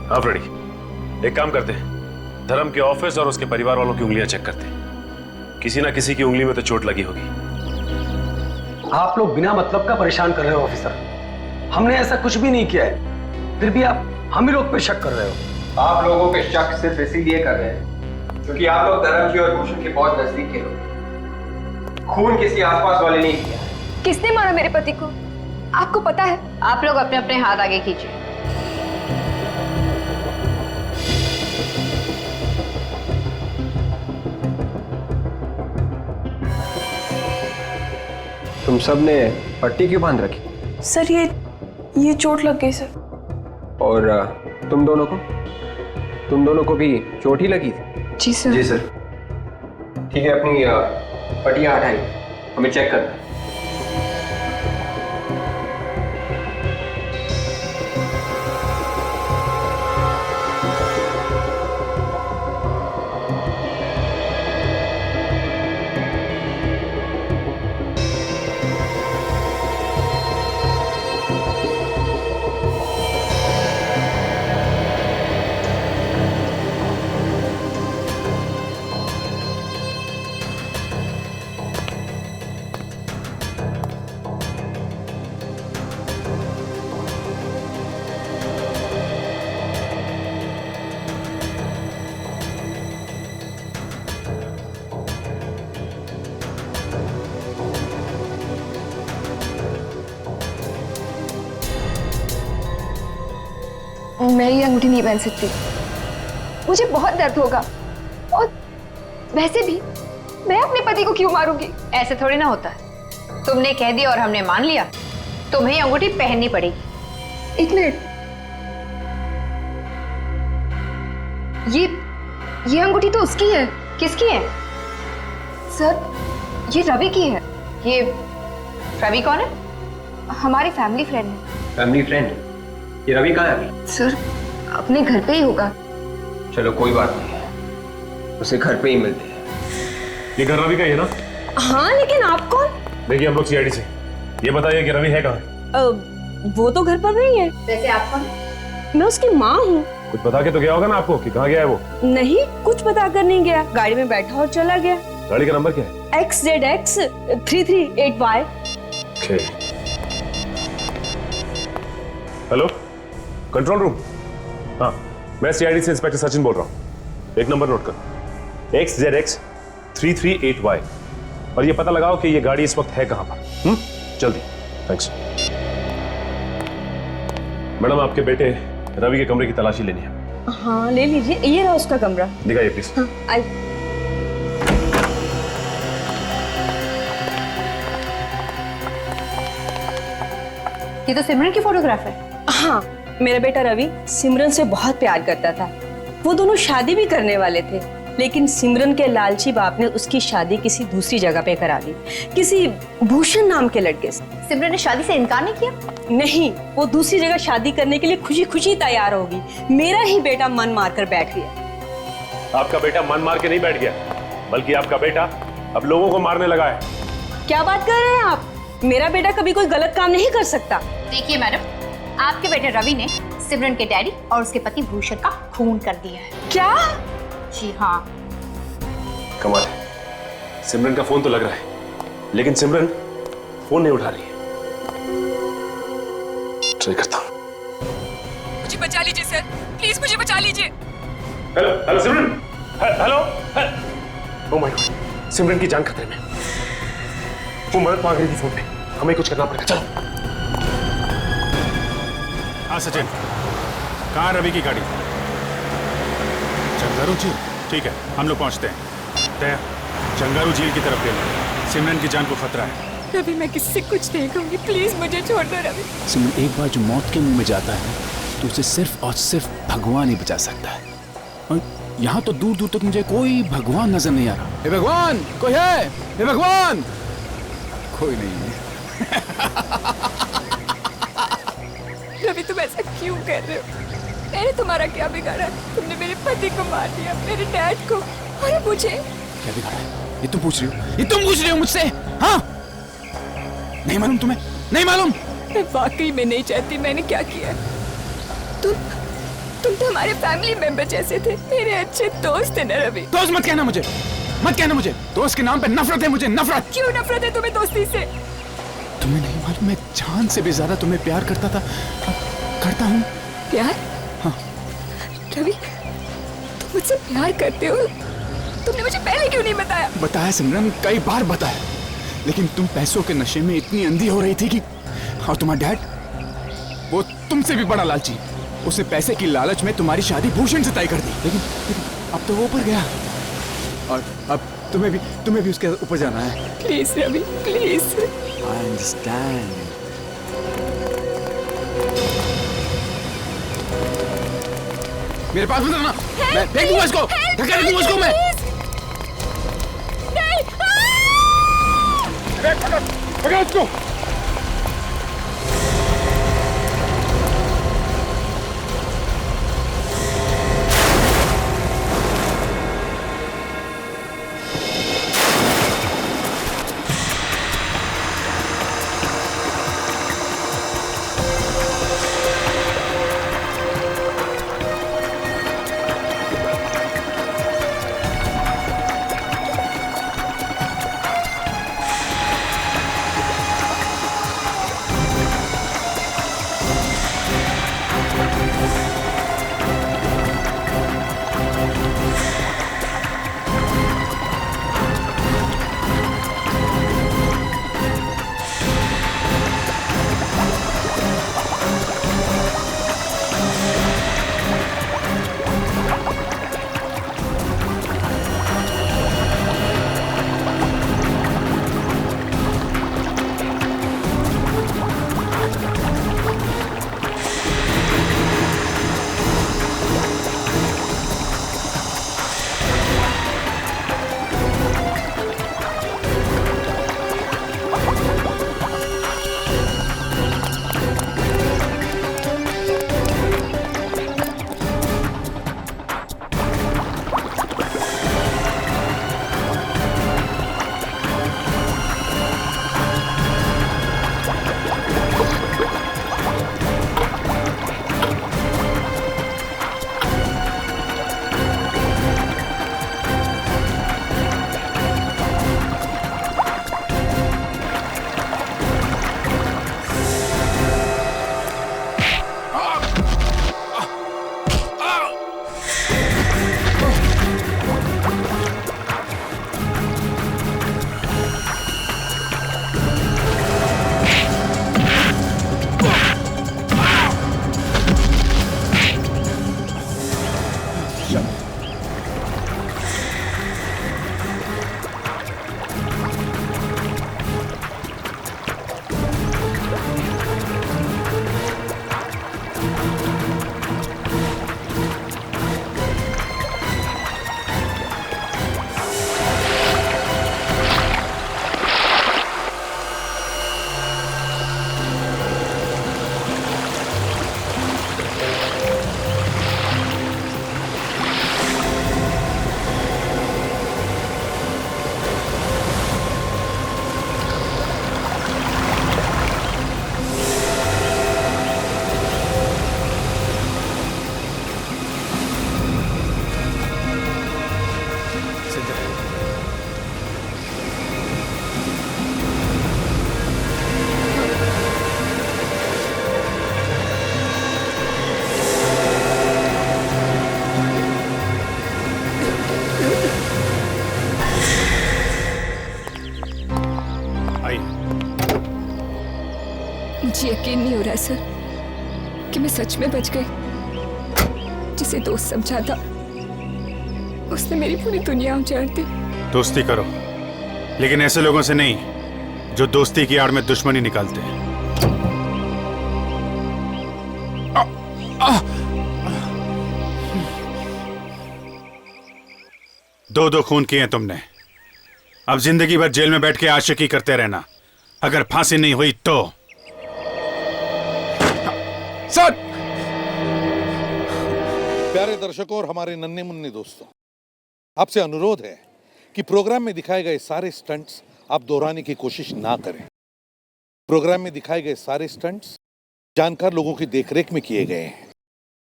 हाँ फ्रेडी, एक काम करते हैं, धर्म के ऑफिस और उसके परिवार वालों की उंगलियां चेक करते हैं। किसी ना किसी की उंगली में तो चोट लगी होगी। आप लोग बिना मतलब का परेशान कर रहे हो ऑफिसर। हमने ऐसा कुछ भी नहीं किया है, फिर भी आप हम ही लोग पे शक कर रहे हो। आप लोगों पे शक सिर्फ इसीलिए कर रहे हैं क्योंकि आप लोग धर्म की और भूषण के बहुत नजदीक के लोग। खून किसी आसपास वाले नहीं किया। किसने मारा मेरे पति को? आपको पता है? आप लोग अपने अपने हाथ आगे कीजिए। तुम सब ने पट्टी क्यों बांध रखी? सर ये चोट लग गई सर। और तुम दोनों को भी चोट ही लगी थी? जी सर। जी सर। ठीक है, अपनी पट्टियां हटाई, हमें चेक करना है। मैं ये अंगूठी नहीं पहन सकती, मुझे बहुत दर्द होगा और वैसे भी मैं अपने पति को क्यों मारूंगी? ऐसे थोड़ी ना होता है। तुमने कह दिया और हमने मान लिया, तुम्हें अंगूठी पहननी पड़ेगी। एक मिनट, ये अंगूठी तो उसकी है। किसकी है? सर, ये रवि की है। ये रवि कौन है? हमारी फैमिली फ्रेंड है। Family friend? ये रवि कहाँ है अभी? सर, अपने घर पे ही होगा। चलो कोई बात नहीं है, उसे घर पे ही मिलते हैं। ये घर रवि का ही है ना? हाँ, लेकिन आप कौन? देखिए हम लोग सीआईडी से। ये बताइए कि रवि है कहाँ? वो तो घर पर नहीं है। वैसे आप कौन? मैं उसकी माँ हूँ। कुछ बता के तो गया होगा ना आपको कि कहाँ गया है वो? नहीं, कुछ बता कर नहीं गया, गाड़ी में बैठा और चला गया। गाड़ी का नंबर क्या है? XZX 338Y। Hello, control room. हाँ, मैं सीआईडी से इंस्पेक्टर सचिन बोल रहा हूँ। एक नंबर नोट कर, XZX 338Y, और ये पता लगाओ कि ये गाड़ी इस वक्त है कहाँ पर। जल्दी। थैंक्स। मैडम, आपके बेटे रवि के कमरे की तलाशी लेनी है। हाँ, ले लीजिए, ये रहा उसका कमरा। दिखाइए प्लीज। हाँ, आई। ये तो सिमरन की फोटोग्राफ है। हाँ, मेरा बेटा रवि सिमरन से बहुत प्यार करता था। वो दोनों शादी भी करने वाले थे, लेकिन सिमरन के लालची बाप ने उसकी शादी किसी दूसरी जगह पे करा दी, किसी भूषण नाम के लड़के से। सिमरन ने शादी से इनकार नहीं किया? नहीं, वो दूसरी जगह शादी करने के लिए खुशी खुशी तैयार होगी। मेरा ही बेटा मन मार कर बैठ गया। आपका बेटा मन मार के नहीं बैठ गया, बल्कि आपका बेटा अब लोगों को मारने लगा है। क्या बात कर रहे हैं आप? मेरा बेटा कभी कोई गलत काम नहीं कर सकता। देखिए मैडम, आपके बेटे रवि ने सिमरन के डैडी और उसके पति भूषण का खून कर दिया है। क्या? जी हाँ। कमाल है, सिमरन का फोन तो लग रहा है, लेकिन सिमरन फोन नहीं उठा रही है। ट्राई करता हूं। मुझे बचा लीजिए सर, प्लीज मुझे बचा लीजिए। Hello hello Simran, hello. Oh my god, Simran की जान खतरे में। वो मदद मांग रही थी फोन पे, हमें कुछ करना पड़ेगा। चलो। हाँ सचिन, कहाँ रवि की गाड़ी? चंगारू झील, ठीक है, हम लोग पहुंचते हैं। तय चंगारू झील की तरफ ले लो, सिमरन की जान को खतरा है। रवि, मैं किसी से कुछ नहीं कहूंगी, प्लीज मुझे छोड़ दो रवि। सिमरन, एक बार जो मौत के मुंह में जाता है तो उसे सिर्फ और सिर्फ भगवान ही बचा सकता है। और यहाँ तो दूर दूर तक मुझे कोई भगवान नजर नहीं आ रहा। हे भगवान, कोई है? हे भगवान, कोई नहीं है। रवि, तुम ऐसा क्यों कर रहे हो? मैंने तुम्हारा क्या बिगाड़ा? तुमने मेरे पति को मार दिया, मेरे डैड को, और मुझे। क्या बिगाड़ा है? ये तुम पूछ रही हो? ये तुम पूछ रही हो मुझसे? हाँ? नहीं मालूम तुम्हें? नहीं मालूम? मैं वाकई में नहीं चाहती मैंने क्या किया। तुम तो हमारे फैमिली मेंबर जैसे थे, मेरे अच्छे दोस्त थे ना रवि। दोस्त मत कहना मुझे, मत कहना मुझे। दोस्त के नाम पे नफरत है मुझे, नफरत। क्यों नफरत है तुम्हें दोस्ती से? तुम्हें नहीं मालूम, मैं जान से भी ज्यादा तुम्हें प्यार करता था, करता हूँ। प्यार? हाँ। रवि, तुम मुझसे प्यार करते हो? तुमने मुझे पहले क्यों नहीं बताया? बताया सिमरन, कई बार बताया, लेकिन तुम पैसों के नशे में इतनी अंधी हो रही थी कि। और तुम्हारा डैड, वो तुमसे भी बड़ा लालची, उसने पैसे की लालच में तुम्हारी शादी भूषण से तय कर दी। लेकिन अब तो वो ऊपर गया, और अब तुम्हें भी उसके ऊपर जाना है। Please Ravi, please. I understand. मेरे पास मत आना, मैं देख दूंगा इसको, धक्का दे दूंगा इसको मैं। पकड़ उसको। मुझे यकीन नहीं हो रहा सर कि मैं सच में बच गई। जिसे दोस्त समझा था उसने मेरी पूरी दुनिया उजाड़ दी। दोस्ती करो, लेकिन ऐसे लोगों से नहीं जो दोस्ती की आड़ में दुश्मनी निकालते हैं। दो खून किए तुमने, अब जिंदगी भर जेल में बैठ के आशिकी करते रहना। अगर फांसी नहीं हुई तो। सर! प्यारे दर्शकों और हमारे नन्हे मुन्ने दोस्तों, आपसे अनुरोध है कि प्रोग्राम में दिखाए गए सारे स्टंट्स आप दोहराने की कोशिश ना करें। प्रोग्राम में दिखाए गए सारे स्टंट्स जानकार लोगों की देखरेख में किए गए हैं,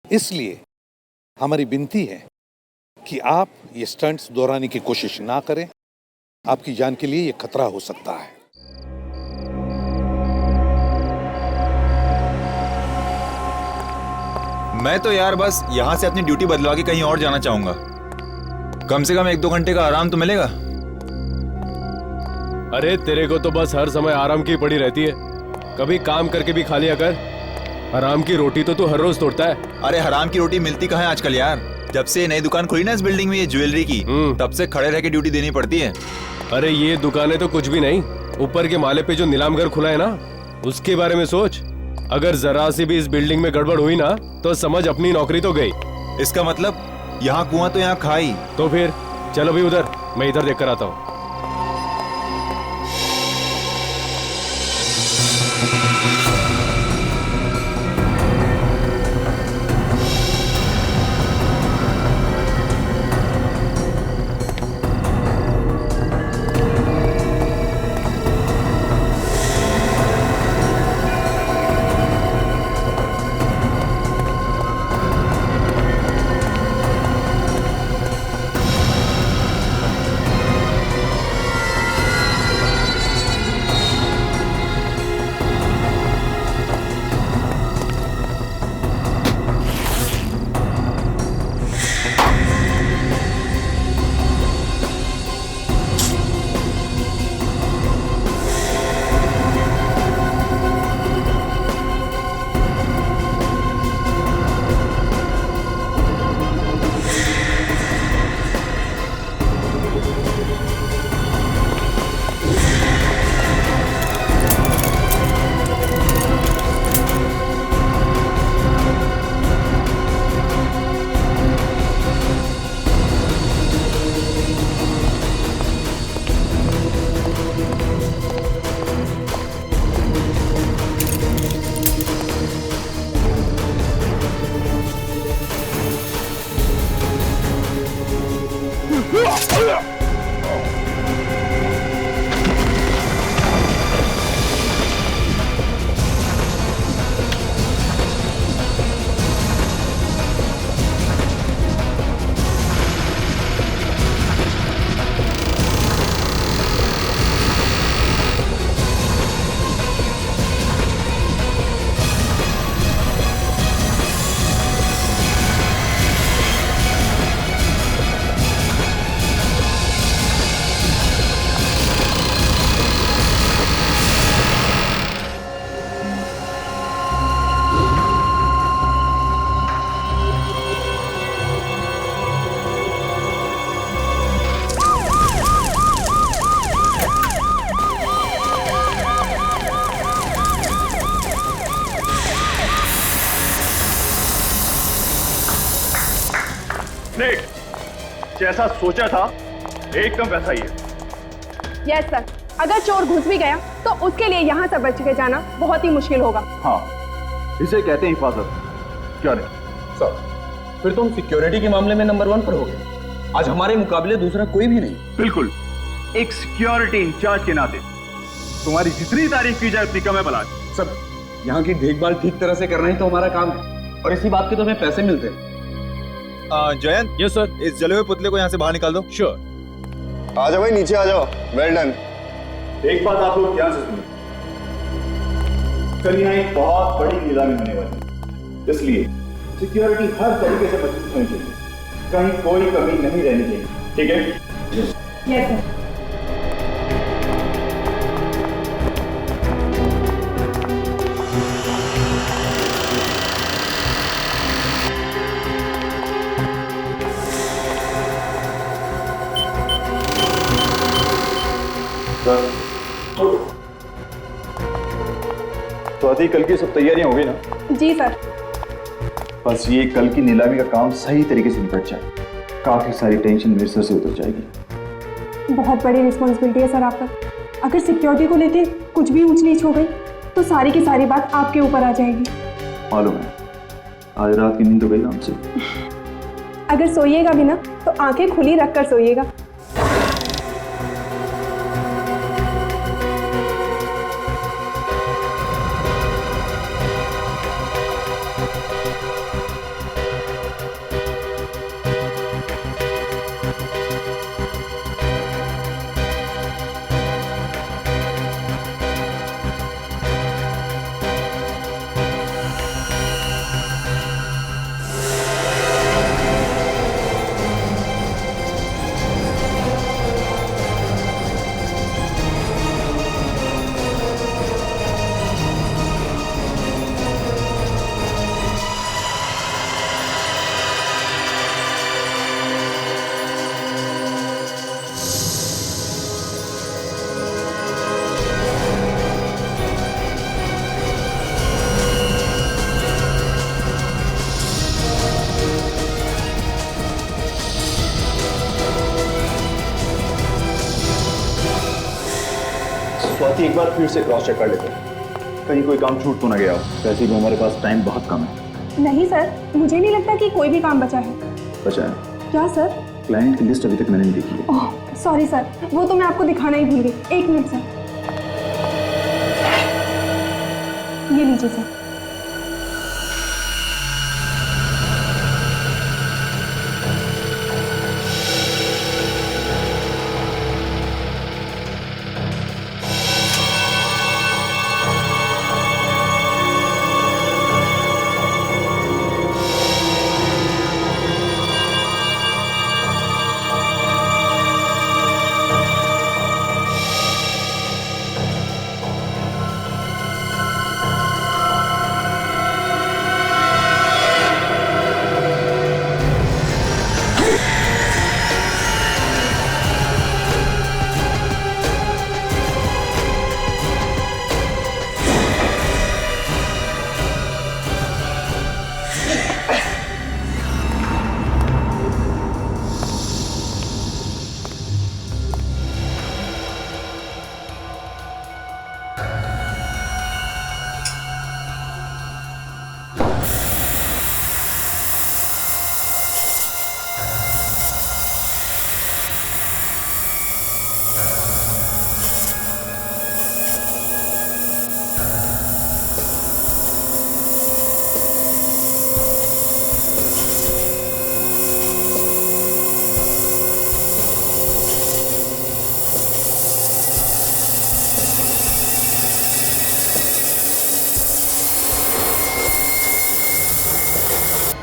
इसलिए हमारी विनती है कि आप ये स्टंट्स दोहराने की कोशिश ना करें। आपकी जान के लिए ये खतरा हो सकता है। मैं तो यार बस यहाँ से अपनी ड्यूटी बदलवा के कहीं और जाना चाहूंगा। कम से कम 1-2 घंटे का आराम तो मिलेगा। अरे तेरे को तो बस हर समय आराम की पड़ी रहती है, कभी काम करके भी खा लिया कर। हराम की रोटी तो तू हर रोज तोड़ता है। अरे हराम की रोटी मिलती कहाँ है आजकल यार। जब से नई दुकान खुली ना इस बिल्डिंग में, ये ज्वेलरी की, तब से खड़े रह के ड्यूटी देनी पड़ती है। अरे ये दुकानें तो कुछ भी नहीं, ऊपर के माले पे जो नीलाम घर खुला है ना, उसके बारे में सोच। अगर जरा सी भी इस बिल्डिंग में गड़बड़ हुई ना तो समझ अपनी नौकरी तो गई। इसका मतलब यहाँ कुआं तो यहाँ खाई। तो फिर चलो भी उधर, मैं इधर देख कर आता हूँ। जैसा सोचा था एकदम वैसा ही है। यस सर, अगर चोर घुस भी गया तो उसके लिए यहाँ से बच के जाना बहुत ही मुश्किल होगा। हाँ, इसे कहते हैं हिफाजत। क्या नहीं सर, फिर तुम सिक्योरिटी के मामले में नंबर 1 पर हो गए। आज हमारे मुकाबले दूसरा कोई भी नहीं। बिल्कुल, एक सिक्योरिटी इंचार्ज के नाते तुम्हारी जितनी तारीफ की जाए उतनी कम है बलाज। सर, यहाँ की देखभाल ठीक तरह से करना ही तो हमारा काम है और इसी बात के तो हमें पैसे मिलते हैं। जयंत, यस सर, इस जले हुए पुतले को यहाँ से बाहर निकाल दो। श्योर। आ जाओ भाई, नीचे आ जाओ। Well done. एक बात आप लोग ध्यान से सुनिए, कल यहाँ एक बहुत बड़ी नीलामी होने वाली है, इसलिए सिक्योरिटी हर तरीके से मजबूत होनी चाहिए, कहीं कोई कमी नहीं रहनी चाहिए। ठीक है? Yes sir. स्वाति, कल की सब तैयारियां हो गई ना? जी सर। बस ये कल की नीलामी का काम सही तरीके से निपट जाए, काफी सारी टेंशन मेरे सर से उतर जाएगी। बहुत बड़ी रिस्पॉन्सिबिलिटी है सर आप पर। अगर सिक्योरिटी को लेके कुछ भी ऊंच नीच हो गई तो सारी की सारी बात आपके ऊपर आ जाएगी। मालूम है, आज रात की नींद तो गई ना हमसे। अगर सोइएगा भी ना तो आंखें खुली रखकर सोइएगा। स्वाति, एक बार फिर से क्रॉस चेक कर लेते हैं, कहीं कोई काम छूट तो ना गया हो। वैसे भी हमारे पास टाइम बहुत कम है। नहीं सर, मुझे नहीं लगता कि कोई भी काम बचा है। बचा है? क्या सर? क्लाइंट की लिस्ट अभी तक मैंने नहीं देखी है। ओह सॉरी सर, वो तो मैं आपको दिखाना ही भूल गई। एक मिनट सर, ये लीजिए सर।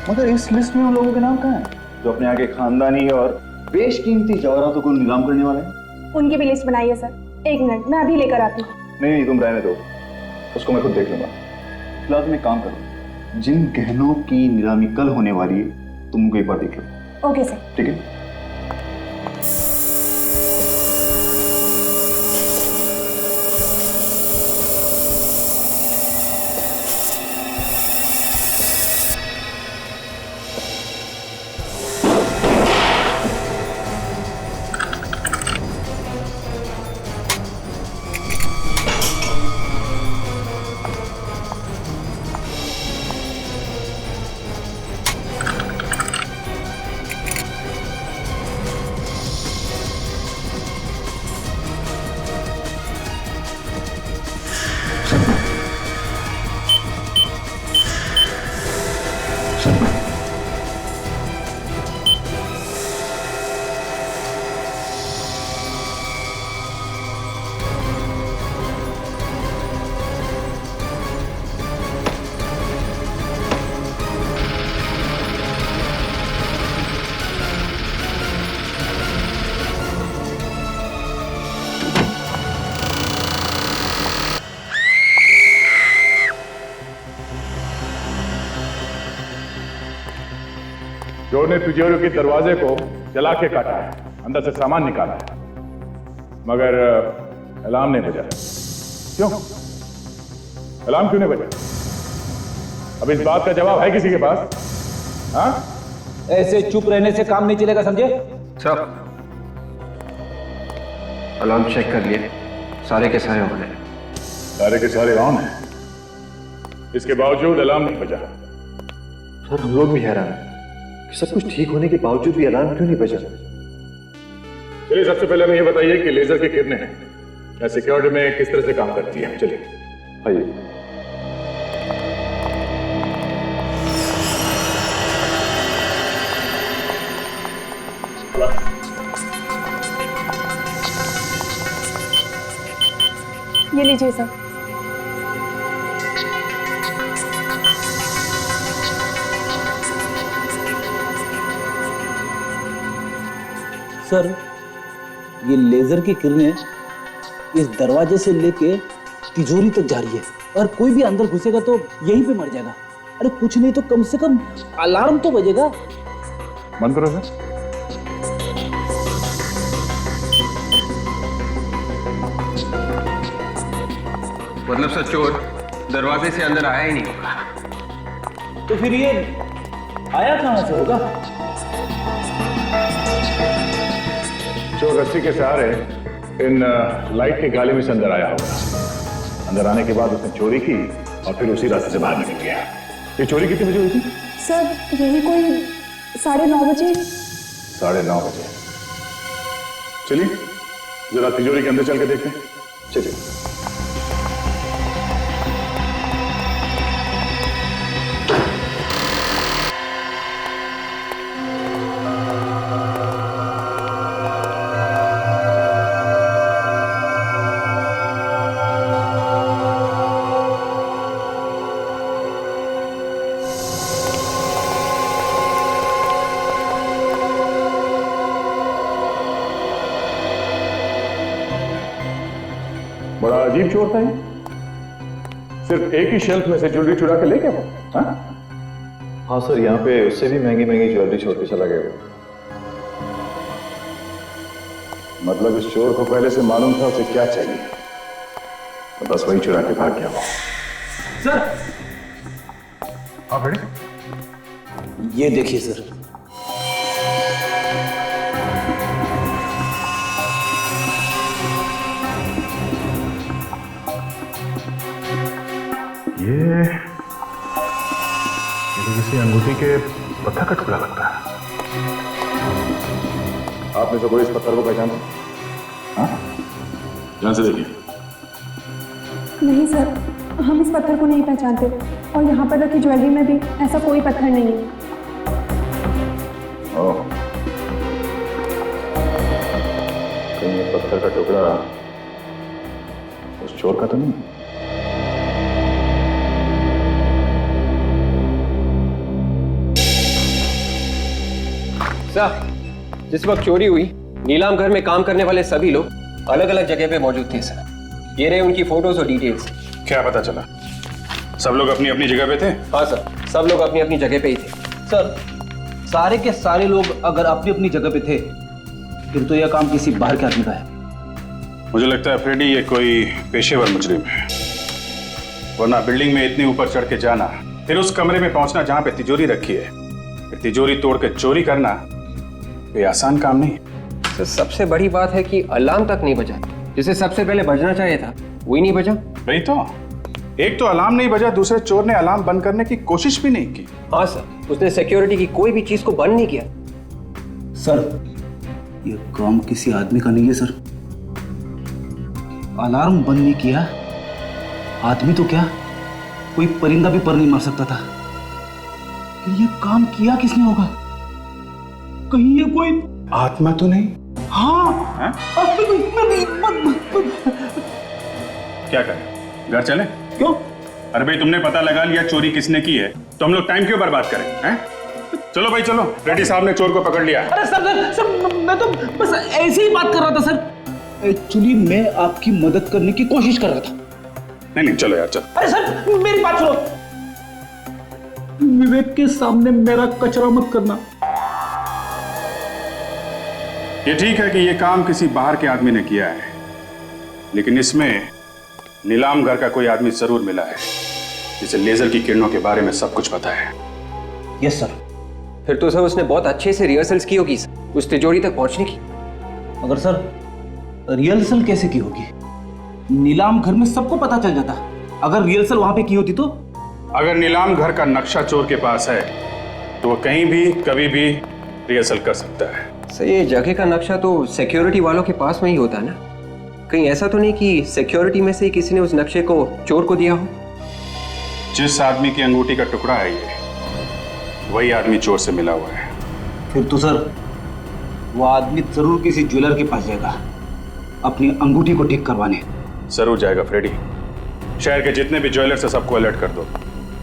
मगर इस लिस्ट में उन लोगों के नाम कहाँ हैं जो अपने आगे खानदानी और बेशकीमती जवाहरातों को नीलाम करने वाले हैं? उनकी भी लिस्ट बनाई है सर। एक मिनट, मैं अभी लेकर आती हूँ। नहीं, तुम रहने दो, उसको मैं खुद देख लूंगा। फिलहाल तुम एक काम करो, जिन गहनों की नीलामी कल होने वाली है तुम उनको एक बार देख लो। Okay sir. ठीक है। चोर ने तिजोरी के दरवाजे को जला के काटा है, अंदर से सामान निकाला है, मगर अलार्म नहीं बजा। क्यों? अलार्म क्यों नहीं बजा? अब इस बात का जवाब है किसी के पास? हाँ? ऐसे चुप रहने से काम नहीं चलेगा, समझे? सर, अलार्म चेक कर लिए, सारे के सारे ऑन है। सारे के सारे ऑन है, इसके बावजूद अलार्म नहीं बजा। सर, हम लोग भी हैरान हैं कि सब कुछ ठीक होने के बावजूद भी अलार्म क्यों नहीं बजा। चलिए, सबसे पहले हमें ये बताइए कि लेजर की किरणें सिक्योरिटी में किस तरह से काम करती है। चलिए आइए। ये लीजिए सर। सर, ये लेजर की किरणें इस दरवाजे से लेके तिजोरी तक जा रही है और कोई भी अंदर घुसेगा तो यहीं पे मर जाएगा। अरे कुछ नहीं तो कम से कम अलार्म तो बजेगा। बंद करो सर। मतलब सर, चोर दरवाजे से अंदर आया ही नहीं होगा। तो फिर ये आया कहां से होगा? चोर रस्सी के सहारे इन लाइट के गाले में से अंदर आया होगा। अंदर आने के बाद उसने चोरी की और फिर उसी रास्ते से बाहर निकल गया। ये चोरी कितने बजे हुई थी? सर, यही कोई 9:30 बजे। 9:30 बजे। चलिए जरा तिजोरी के अंदर चल के देखते हैं। चलिए। बड़ा अजीब चोर था ये। सिर्फ एक ही शेल्फ में से ज्वेलरी चुरा के ले गया वो। हाँ सर, यहाँ पे उससे भी महंगी महंगी ज्वेलरी छोड़ के चला गया वो। मतलब इस चोर को पहले से मालूम था उसे क्या चाहिए, तो बस वही चुरा के भाग गया वो। सर, हाँ बेटे, ये देखिए सर। ये तो किसी अंगूठी के पत्थर का टुकड़ा लगता है। आपने तो कोई इस पत्थर को पहचाना? हाँ, ध्यान से देखिए। नहीं सर, हम इस पत्थर को नहीं पहचानते और यहाँ पर रखी ज्वेलरी में भी ऐसा कोई पत्थर नहीं है। ओह, कहीं ये पत्थर का टुकड़ा उस चोर का तो नहीं? सर, जिस वक्त चोरी हुई, नीलाम घर में काम करने वाले सभी लोग अलग अलग जगह पे मौजूद थे सर। ये रहे उनकी फोटोज और डिटेल्स। क्या पता चला? सब लोग अपनी अपनी जगह पे थे? हाँ सर, सब लोग अपनी अपनी जगह पे ही थे। सर, सारे के सारे लोग अगर अपनी अपनी जगह पे थे फिर तो यह काम किसी बाहर के आदमी का है। मुझे लगता है फ्रेडी ये कोई पेशेवर मुजरिम है, वरना बिल्डिंग में इतने ऊपर चढ़ के जाना, फिर उस कमरे में पहुंचना जहां पे तिजोरी रखी है, फिर तिजोरी तोड़ के चोरी करना, ये आसान काम नहीं है। सर, सबसे बड़ी बात है कि अलार्म तक नहीं बजा। जिसे सबसे पहले बजना चाहिए था वही नहीं बजा। वही तो, एक तो अलार्म नहीं बजा, दूसरे चोर ने अलार्म बंद करने की कोशिश भी नहीं की। हाँ सर, उसने सिक्योरिटी की कोई भी चीज को बंद नहीं किया। सर, ये काम किसी आदमी का नहीं है सर। अलार्म बंद नहीं किया, आदमी तो क्या, कोई परिंदा भी पर नहीं मार सकता था। ये काम किया किसने होगा? कहीं ये कोई आत्मा तो नहीं? हाँ, क्या करें, घर चले? क्यों? अरे भाई, तुमने पता लगा लिया चोरी किसने की है, तो हम लोग टाइम क्यों बर्बाद करें? हैं? चलो भाई चलो, रेड्डी साहब ने चोर को पकड़ लिया। अरे सर, मैं तो बस ऐसे ही बात कर रहा था सर। एक्चुअली मैं आपकी मदद करने की कोशिश कर रहा था। नहीं चलो यार, चलो। अरे सर, मेरी बात सुनो। विवेक के सामने मेरा कचरा मत करना। ये ठीक है कि ये काम किसी बाहर के आदमी ने किया है, लेकिन इसमें नीलाम घर का कोई आदमी जरूर मिला है जिसे लेजर की किरणों के बारे में सब कुछ पता है। Yes sir. फिर तो सर उसने बहुत अच्छे से रिहर्सल्स की होगी उस तिजोरी तक पहुंचने की। मगर सर रिहर्सल कैसे की होगी? नीलाम घर में सबको पता चल जाता। अगर रिहर्सल वहां पे की होती तो? अगर नीलाम घर का नक्शा चोर के पास है तो वो कहीं भी कभी भी रिहर्सल कर सकता है। सर ये जगह का नक्शा तो सिक्योरिटी वालों के पास में ही होता है ना? कहीं ऐसा तो नहीं कि सिक्योरिटी में से ही किसी ने उस नक्शे को चोर को दिया हो? जिस आदमी की अंगूठी का टुकड़ा है ये, वही आदमी चोर से मिला हुआ है। फिर तो सर वो आदमी जरूर किसी ज्वेलर के पास जाएगा अपनी अंगूठी को ठीक करवाने। जरूर जाएगा फ्रेडी। शहर के जितने भी ज्वेलर से सबको अलर्ट कर दो।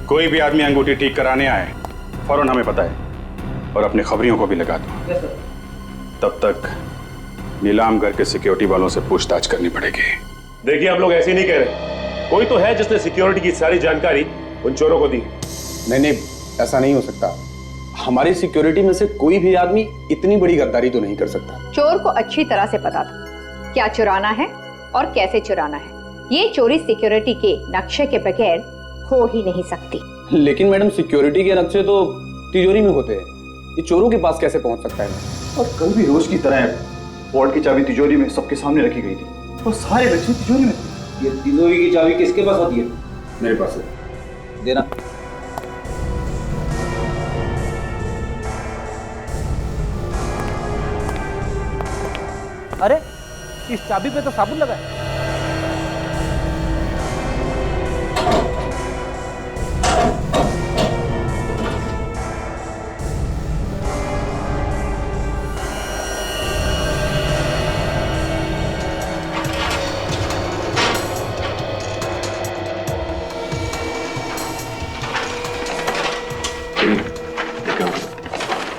कोई भी आदमी अंगूठी ठीक कराने आए फौरन हमें बताए और अपने खबरियों को भी लगा दो। तब तक नीलाम घर के सिक्योरिटी वालों से पूछताछ करनी पड़ेगी। देखिए हम लोग ऐसे नहीं कह रहे, कोई तो है जिसने सिक्योरिटी की सारी जानकारी उन चोरों को दी। नहीं, ऐसा नहीं हो सकता। हमारी सिक्योरिटी में से कोई भी आदमी इतनी बड़ी गद्दारी तो नहीं कर सकता। चोर को अच्छी तरह से पता था क्या चुराना है और कैसे चुराना है। ये चोरी सिक्योरिटी के नक्शे के बगैर हो ही नहीं सकती। लेकिन मैडम सिक्योरिटी के नक्शे तो तिजोरी में होते हैं, ये चोरों के पास कैसे पहुंच सकता है? और कल भी रोज की तरह वॉर्ड की चाबी तिजोरी में सबके सामने रखी गई थी और सारे बच्चे तिजोरी में थे। ये तिजोरी की चाबी किसके पास होती है? मेरे पास है। देना। अरे इस चाबी पे तो साबुन लगा है।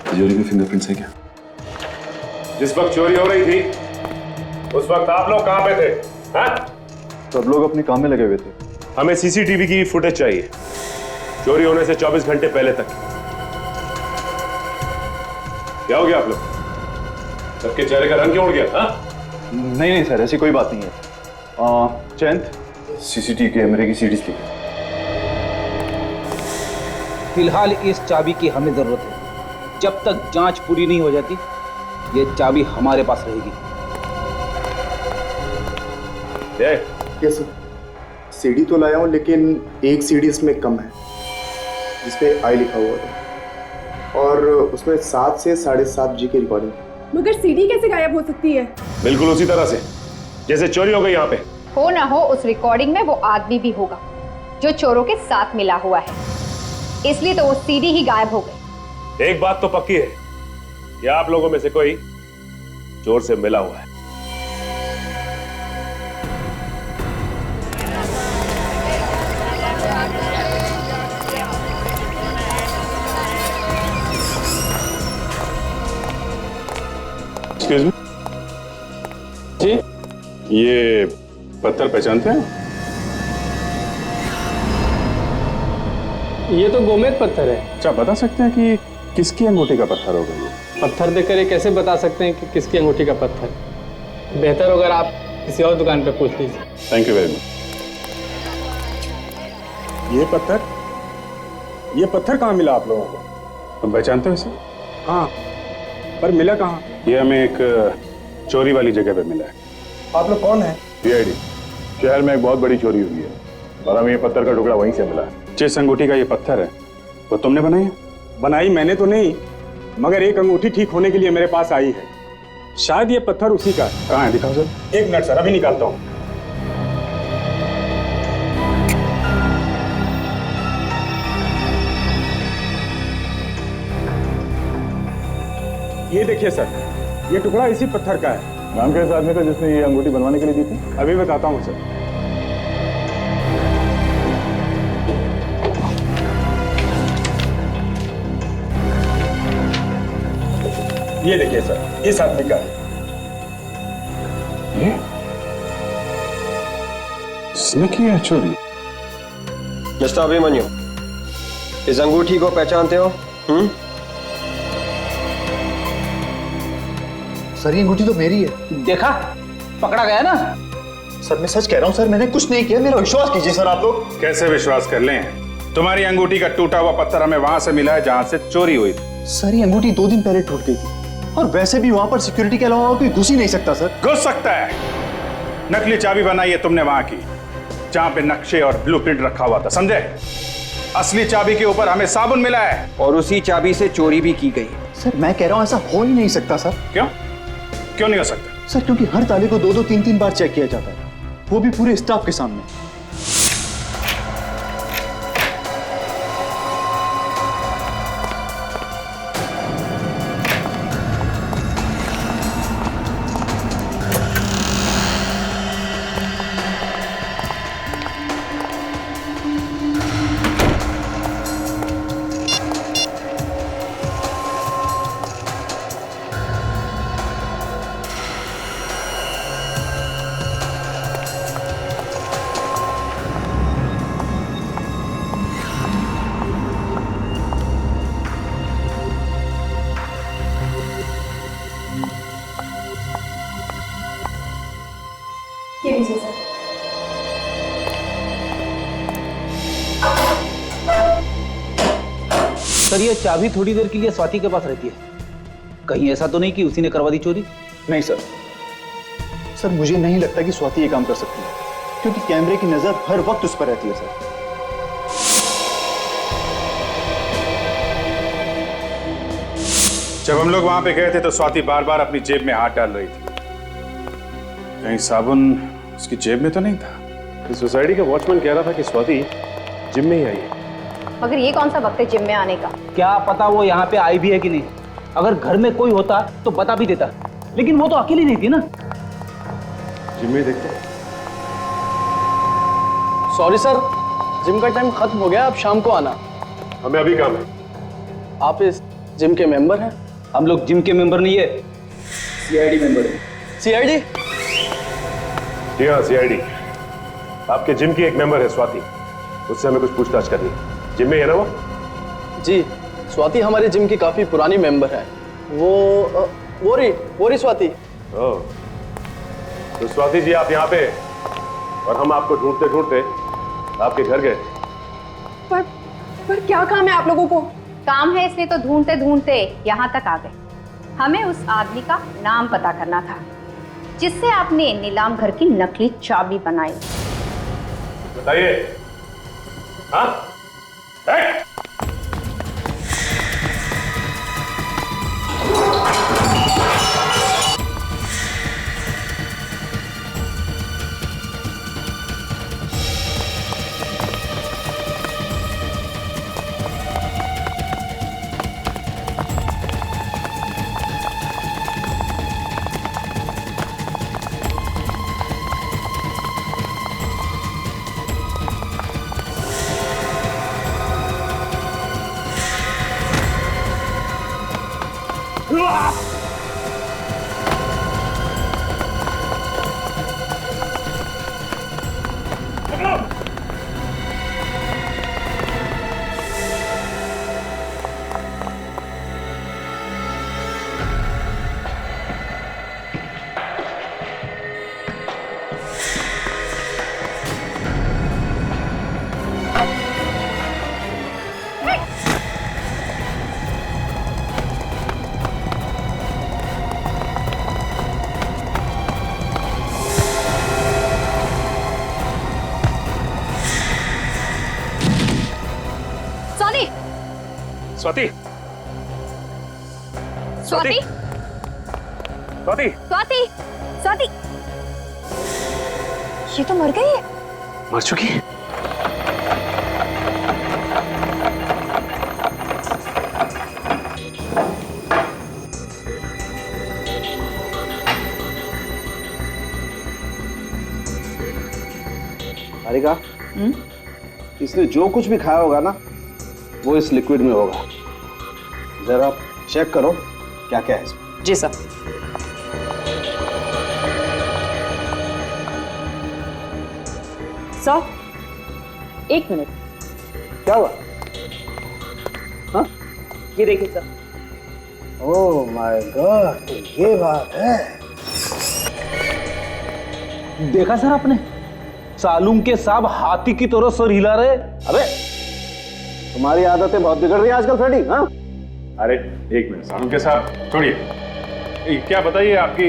तिजोरी में फिंगरप्रिंट्स है क्या? जिस वक्त चोरी हो रही थी उस वक्त आप लोग कहां पे थे? हाँ? सब लोग अपने काम में लगे हुए थे। हमें सीसीटीवी की फुटेज चाहिए चोरी होने से 24 घंटे पहले तक। क्या हो गया आप लोग? सबके चेहरे का रंग क्यों उड़ गया? हाँ? नहीं सर, ऐसी कोई बात नहीं है। चैंद सीसीटीवी कैमरे की सीडीज ली। फिलहाल इस चाबी की हमें जरूरत है। जब तक जांच पूरी नहीं हो जाती ये चाबी हमारे पास रहेगी। Yes sir. सीडी तो लाया हूं लेकिन एक सीडी इसमें कम है जिसपे आई लिखा हुआ है और उसमें 7 से 7.5 जी की रिकॉर्डिंग। मगर सीडी कैसे गायब हो सकती है? बिल्कुल उसी तरह से जैसे चोरी हो गई यहाँ पे। हो ना हो उस रिकॉर्डिंग में वो आदमी भी होगा जो चोरों के साथ मिला हुआ है, इसलिए तो वो सीडी ही गायब हो गई। एक बात तो पक्की है कि आप लोगों में से कोई चोर से मिला हुआ है। एक्सक्यूज मी जी, ये पत्थर पहचानते हैं? ये तो गोमेद पत्थर है। अच्छा, बता सकते हैं कि किसकी अंगूठी का पत्थर होगा ये? पत्थर देखकर ये कैसे बता सकते हैं कि किसकी अंगूठी का पत्थर? बेहतर अगर आप किसी और दुकान पे पूछ लीजिए। Thank you very much. ये पत्थर कहाँ मिला आप लोगों को? तुम पहचानते हो इसे? हाँ, पर मिला कहाँ? ये हमें एक चोरी वाली जगह पे मिला है। आप लोग कौन है? सीआईडी। शहर में एक बहुत बड़ी चोरी हुई है और हमें ये पत्थर का टुकड़ा वहीं से मिला है। जिस अंगूठी का ये पत्थर है वो तुमने बनाई है? बनाई मैंने तो नहीं, मगर एक अंगूठी ठीक होने के लिए मेरे पास आई है। शायद ये पत्थर उसी का है। कहाँ है, दिखाओ सर। एक मिनट सर, अभी निकालता हूँ। ये देखिए सर, ये टुकड़ा इसी पत्थर का है। नाम क्या है इस आदमी का जिसने ये अंगूठी बनवाने के लिए दी थी? अभी बताता हूँ सर। ये देखिए सर, इस आदमी का है। ये इसने की है चोरी? मिस्टर अभिमन्यु, इस अंगूठी को पहचानते हो? सर ये अंगूठी तो मेरी है। देखा, पकड़ा गया ना। सर मैं सच कह रहा हूँ सर, मैंने कुछ नहीं किया, मेरा विश्वास कीजिए सर आप लोग। कैसे विश्वास कर लें? तुम्हारी अंगूठी का टूटा हुआ पत्थर हमें वहां से मिला है जहां से चोरी हुई थी। सर ये अंगूठी 2 दिन पहले टूट गई थी, और वैसे भी वहां पर सिक्योरिटी के अलावा कोई घुस ही नहीं सकता सर। घुस सकता है। नकली चाबी बनाई है तुमने वहां की, जहां पे नक्शे और ब्लूप्रिंट रखा हुआ था, समझे? असली चाबी के ऊपर हमें साबुन मिला है, और उसी चाबी से चोरी भी की गई। सर मैं कह रहा हूँ ऐसा हो ही नहीं सकता सर। क्यों? क्यों नहीं हो सकता? सर क्योंकि हर ताले को 2-2 3-3 बार चेक किया जाता है, वो भी पूरे स्टाफ के सामने। ये लीजिए सर। सर ये चाबी थोड़ी देर के लिए स्वाति के पास रहती है, कहीं ऐसा तो नहीं कि उसी ने करवा दी चोरी? नहीं सर, सर मुझे नहीं लगता कि स्वाति ये काम कर सकती है, क्योंकि कैमरे की नजर हर वक्त उस पर रहती है सर। जब हम लोग वहां पे गए थे तो स्वाति बार बार अपनी जेब में हाथ डाल रही थी। कहीं साबुन उसकी जेब में तो नहीं था? सोसाइटी का वॉचमैन कह रहा था कि स्वाति जिम में ही आई है। मगर ये कौन सा वक्त है जिम में आने का? क्या पता वो यहाँ पे आई भी है कि नहीं। अगर घर में कोई होता तो बता भी देता, लेकिन वो तो अकेली नहीं थी ना। जिम में देखते हैं। सॉरी सर, जिम का टाइम खत्म हो गया, अब शाम को आना। हमें अभी काम है। आप इस जिम के मेंबर हैं? हम लोग जिम के मेंबर नहीं है, सीआईडी मेंबर है। सीआईडी? जी हाँ, सीआईडी। आपके जिम की एक मेंबर है स्वाति, उससे हमें कुछ पूछताछ करनी है। जिम में है ना वो? जी, स्वाति हमारे जिम की काफी पुरानी मेंबर है। वो रही स्वाति। ओह, तो स्वाति जी आप यहाँ पे, और हम आपको ढूंढते ढूंढते आपके घर गए। पर क्या काम है आप लोगों को? काम है इसलिए तो ढूंढते ढूंढते यहाँ तक आ गए। हमें उस आदमी का नाम पता करना था जिससे आपने नीलाम घर की नकली चाबी बनाई। बताइए। हाँ? स्वाति, स्वाति, स्वाति, स्वाति, स्वाति, ये तो मर गई है। मर चुकी है? हारिका, इसने जो कुछ भी खाया होगा ना, वो इस लिक्विड में होगा। जरा चेक करो क्या क्या है इसमें। जी सर। Sir, 1 minute. क्या हुआ? हाँ, ये देखिए सर। ओह माय गॉड, तो ये बात है। देखा सर आपने, सालूम के साहब हाथी की तरह सर हिला रहे। अबे तुम्हारी आदतें बहुत बिगड़ रही है आजकल फ्रेडी। हाँ अरे एक मिनट सालूम के साहब छोड़िए, क्या बताइए, आपकी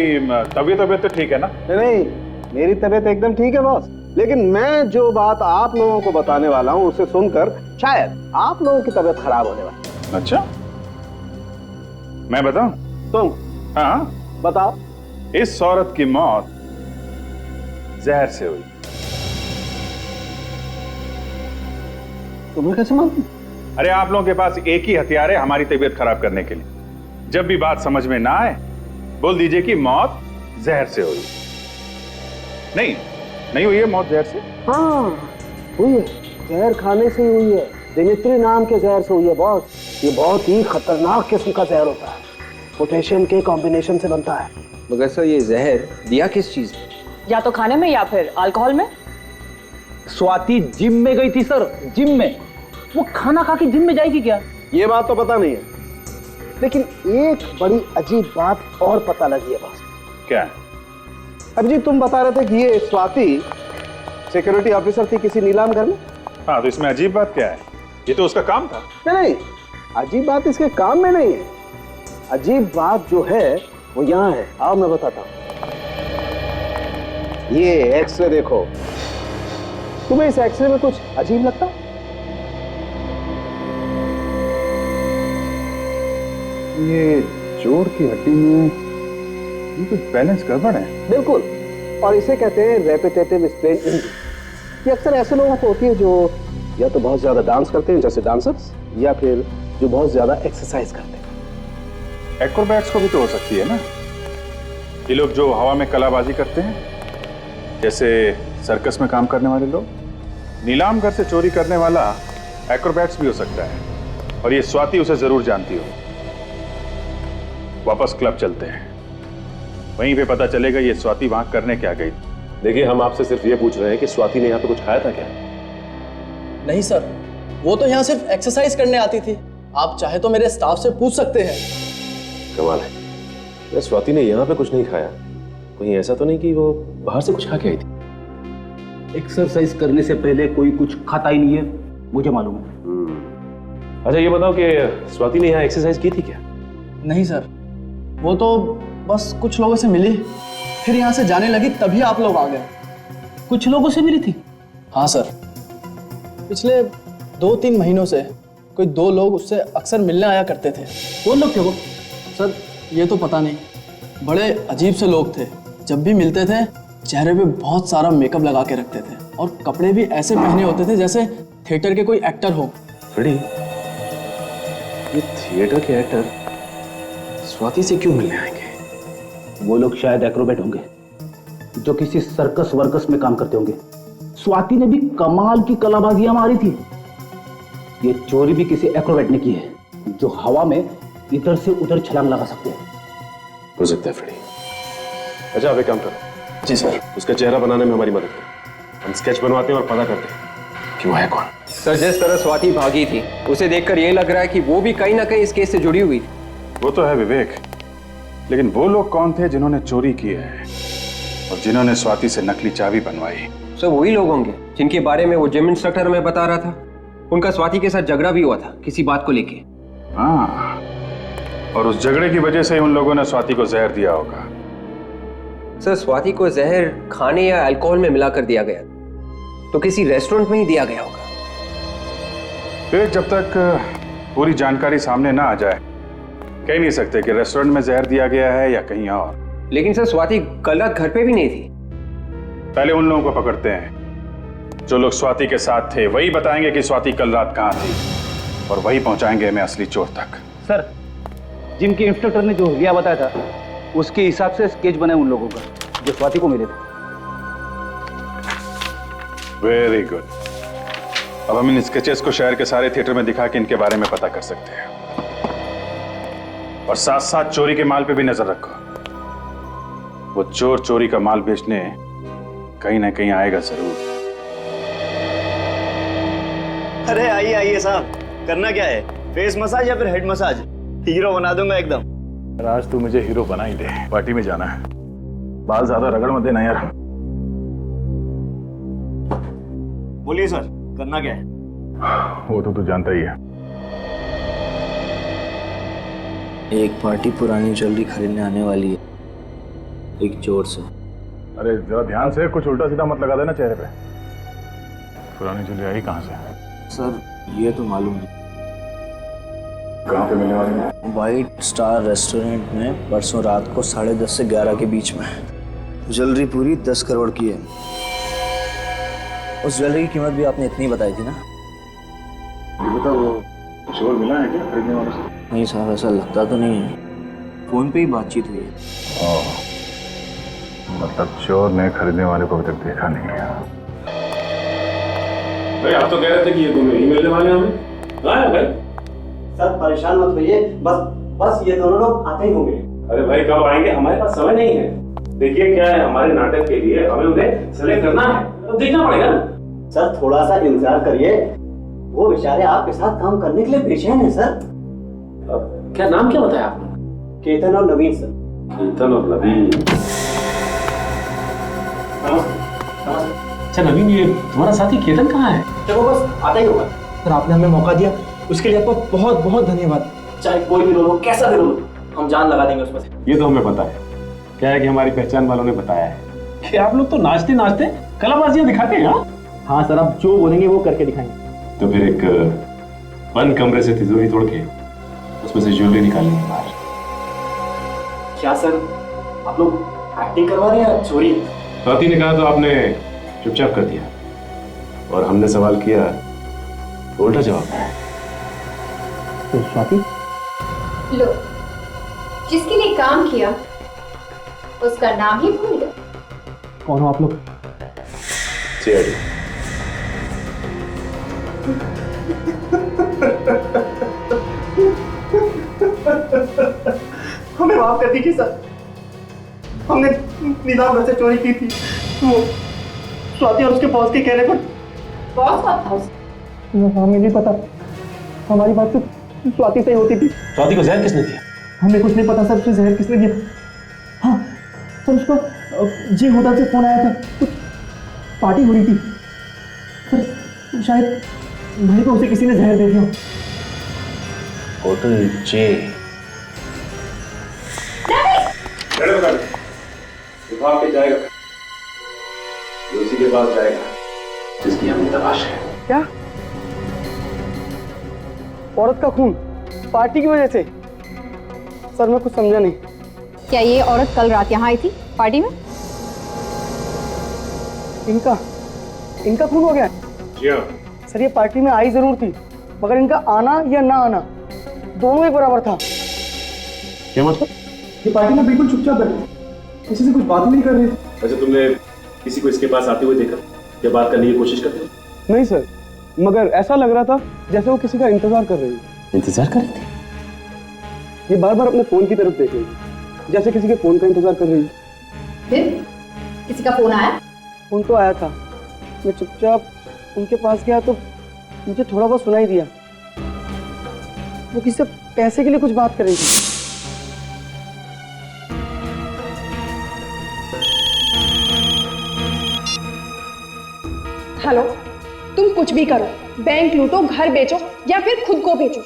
तबीयत तो ठीक है ना? नहीं, मेरी तबीयत एकदम ठीक है बॉस, लेकिन मैं जो बात आप लोगों को बताने वाला हूं उसे सुनकर शायद आप लोगों की तबीयत खराब होने वाली है। अच्छा, मैं बताऊं? तुम? हाँ बताओ। इस औरत की मौत जहर से हुई। तुम्हें कैसे मालूम? अरे आप लोगों के पास एक ही हथियार है हमारी तबीयत खराब करने के लिए। जब भी बात समझ में ना आए बोल दीजिए कि मौत जहर से हुई। नहीं हुई है मौत जहर से? हाँ हुई है, जहर खाने से ही हुई है। दिमित्री नाम के जहर से हुई है बॉस। ये बहुत ही खतरनाक किस्म का जहर होता है, पोटेशियम के कॉम्बिनेशन से बनता है। मगर सर ये जहर दिया किस चीज में? या तो खाने में या फिर अल्कोहल में। स्वाति जिम में गई थी सर, जिम में। वो खाना खा के जिम में जाएगी क्या? ये बात तो पता नहीं है, लेकिन एक बड़ी अजीब बात और पता लगी है बॉस। क्या? अभिजीत तुम बता रहे थे कि ये स्वाति सिक्योरिटी ऑफिसर थी किसी नीलाम घर में। हाँ तो इसमें अजीब बात क्या है? ये तो उसका काम था। नहीं, अजीब बात इसके काम में नहीं है। अजीब बात जो है वो यहाँ है। आओ मैं बताता हूँ। ये एक्सरे देखो। तुम्हें इस एक्सरे में कुछ अजीब लगता? ये जोड़ की हड्डी में ये कुछ बैलेंस गड़बड़ है। बिल्कुल, और इसे कहते हैं रेपिटेटिव स्ट्रेन इंजरी। ये अक्सर ऐसे लोगों को होती है जो या तो बहुत ज्यादा डांस करते हैं जैसे डांसर्स, या फिर जो बहुत ज्यादा एक्सरसाइज करते हैं। एक्रोबैट्स को भी तो हो सकती है ना? ये लोग जो हवा में कलाबाजी करते हैं, जैसे सर्कस में काम करने वाले लोग। नीलाम घर से चोरी करने वाला एक्रोबैट्स भी हो सकता है, और ये स्वाति उसे जरूर जानती हो। वापस क्लब चलते हैं, वहीं पे पता चलेगा ये स्वाति वहां करने क्या गई। देखिए हम आपसे सिर्फ ये पूछ रहे हैं कि स्वाति ने यहाँ पे कुछ खाया था क्या? नहीं सर, वो तो यहाँ सिर्फ एक्सरसाइज करने आती थी। आप चाहे तो मेरे स्टाफ से पूछ सकते हैं। कमाल है, स्वाति ने यहाँ पे कुछ नहीं खाया। कहीं ऐसा तो नहीं कि वो बाहर से कुछ खा के आई थी? एक्सरसाइज करने से पहले कोई कुछ खाता ही नहीं है, मुझे मालूम है। अच्छा ये बताओ कि स्वाति ने यहाँ एक्सरसाइज की थी क्या? नहीं सर, वो तो बस कुछ लोगों से मिली, फिर यहाँ से जाने लगी, तभी आप लोग आ गए। कुछ लोगों से मिली थी? हाँ सर, पिछले 2-3 महीनों से कोई 2 लोग उससे अक्सर मिलने आया करते थे। कौन लोग थे वो? सर ये तो पता नहीं, बड़े अजीब से लोग थे। जब भी मिलते थे चेहरे पे बहुत सारा मेकअप लगा के रखते थे, और कपड़े भी ऐसे पहने होते थे जैसे थिएटर के कोई एक्टर हो। फ्रेडी, ये थिएटर के एक्टर स्वाति से क्यों मिलने आएंगे? वो लोग शायद एक्रोबैट होंगे जो किसी सर्कस वर्कस में काम करते होंगे। स्वाति ने भी कमाल की कलाबाजियां मारी थी। ये चोरी भी किसी एक्रोबैट ने की है, जो हवा में इधर से उधर छलांग लगा सकते हैं। हो सकता है फ्रेडी। अच्छा आप एक काम करो। जी सर। उसका चेहरा बनाने में हमारी मदद करो। हम स्केच बनवाते हैं और पता करते हैं कि वो है कौन। सर जिस तरह स्वाति भागी थी, उसे देखकर यह लग रहा है कि वो भी कहीं ना कहीं इस केस से जुड़ी हुई थी। वो तो है विवेक, लेकिन वो लोग कौन थे जिन्होंने चोरी की है और जिन्होंने स्वाति से नकली चाबी बनवाई? सर वही लोग होंगे जिनके बारे में वो जिम इंस्ट्रक्टर हमें बता रहा था। उनका स्वाति के साथ झगड़ा भी हुआ था किसी बात को लेके। हाँ, और उस झगड़े की वजह से उन लोगों ने स्वाति को जहर दिया होगा। सर स्वाति को जहर खाने या अल्कोहल में मिलाकर दिया गया, तो किसी रेस्टोरेंट में ही दिया गया होगा। फिर जब तक पूरी जानकारी सामने ना आ जाए कह नहीं सकते कि रेस्टोरेंट में जहर दिया गया है या कहीं और। लेकिन सर स्वाति कल रात घर पे भी नहीं थी। पहले उन लोगों को पकड़ते हैं जो लोग स्वाति के साथ थे, वही बताएंगे कि स्वाति कल रात कहाँ थी, और वही पहुंचाएंगे हमें असली चोर तक। सर जिम के इंस्ट्रक्टर ने जो रिया बताया था उसके हिसाब से स्केच बने उन लोगों का जो स्वाति को मिले थे। Very good. अब हम इन स्केचेस को शहर के सारे थिएटर में दिखा के इनके बारे में पता कर सकते हैं, और साथ साथ चोरी के माल पे भी नजर रखो। वो चोर चोरी का माल बेचने कहीं ना कहीं आएगा जरूर। अरे आइए आइए साहब, करना क्या है? फेस मसाज या फिर हेड मसाज? हीरो बना दूंगा एकदम। आज तू मुझे हीरो बना ही दे। पार्टी में जाना है, बाल ज्यादा रगड़ मत देना यार। बोलिए सर, करना क्या है? वो तो तू जानता ही है। एक पार्टी पुरानी ज्वेलरी खरीदने आने वाली है, एक जोर से। अरे जरा ध्यान से, कुछ उल्टा सीधा मत लगा देना चेहरे पे। पुरानी ज्वेलरी आई कहाँ से? सर ये तो मालूम नहीं। कहाँ पे मिलने वाली है? व्हाइट स्टार रेस्टोरेंट में परसों रात को 10:30 से 11 के बीच में। ज्वेलरी पूरी 10 करोड़ की है। उस ज्वेलरी की कीमत भी आपने इतनी बताई थी ना? ये बता, वो कुछ और मिला है क्या खरीदने वालों से? नहीं साहब, ऐसा लगता तो नहीं है। फोन पे ही बातचीत हुई है। मतलब चोर ने खरीदने वाले को अभी तक देखा नहीं है। भाई आप तो कह रहे थे कि ये दोनों ही मिलने वाले हैं हमें। हाँ भाई सर परेशान मत होइए, बस ये दोनों लोग आते ही होंगे। अरे भाई कब आएंगे, हमारे पास समय नहीं है। देखिए क्या है, हमारे नाटक के लिए हमें उन्हें सेलेक्ट करना है, तो देखना पड़ेगा ना। सर थोड़ा सा इंतजार करिए, वो बेचारे आपके साथ काम करने के लिए बेचैन है सर। क्या नाम क्या बताया आपने? केतन और नवीन सर। केतन और नवीन। अच्छा नवीन, ये तुम्हारा साथी केतन कहाँ है? चलो बस आता ही होगा। सर आपने हमें मौका दिया, उसके लिए आपको बहुत बहुत धन्यवाद। चाहे कोई भी रोल हो, कैसा भी रोल हो, हम जान लगा देंगे उसमें से। ये तो हमें पता है। क्या है कि हमारी पहचान वालों ने बताया है कि आप लोग तो नाचते नाचते कलाबाजियां दिखाते हैं। हाँ सर, आप जो बोलेंगे वो करके दिखाएंगे। तो फिर एक बंद कमरे से तिजोरी तोड़ के उसमें से ज्वेलरी निकालनी है बाहर। क्या सर, आप लोग एक्टिंग करवा रहे हैं या चोरी? स्वाति ने कहा तो आपने चुपचाप कर दिया, और हमने सवाल किया तो उल्टा जवाब है। तो स्वाति, लो, जिसके लिए काम किया उसका नाम ही भूल गए। कौन हो आप लोग? सीआईडी। हमें माफ कर दीजिए सर, हमने नीलाम घर से चोरी की थी। वो स्वाति और उसके बॉस के कहने पर। बॉस कौन था उसका? हमें नहीं पता, हमारी बात तो स्वाति से ही होती थी। स्वाति को जहर किसने दिया? हमें कुछ नहीं पता सर, उसे जहर किसने दिया। हाँ सर, उसको जी होटल से फोन आया था, कुछ पार्टी हो रही थी सर, शायद भाई को उसे किसी ने जहर दे दिया। होटल जे। विभाग पे जाएगा, उसी के पास जाएगा जिसकी हमें तलाश है। क्या? औरत का खून पार्टी की वजह से? सर मैं कुछ समझा नहीं। क्या ये औरत कल रात यहाँ आई थी पार्टी में? इनका खून हो गया? जी हाँ सर, ये पार्टी में आई जरूर थी, मगर इनका आना या ना आना दोनों एक बराबर था। क्या मतलब? ये पार्टी में बिल्कुल चुपचाप बैठे, किसी से कुछ बात नहीं कर रहे थे। अच्छा, तुमने किसी को इसके पास आते हुए देखा या बात करने की कोशिश करते? नहीं सर, मगर ऐसा लग रहा था जैसे वो किसी का इंतजार कर रही है। इंतजार कर रही थी? ये बार बार अपने फोन की तरफ देख रही है, जैसे किसी के फोन का इंतजार कर रही है। फिर किसी का फोन आया? फोन तो आया था, मैं चुपचाप उनके पास गया तो मुझे थोड़ा बहुत सुनाई दिया। वो किसी से पैसे के लिए कुछ बात कर रही थी। हेलो, तुम कुछ भी करो, बैंक लूटो, घर बेचो या फिर खुद को बेचो,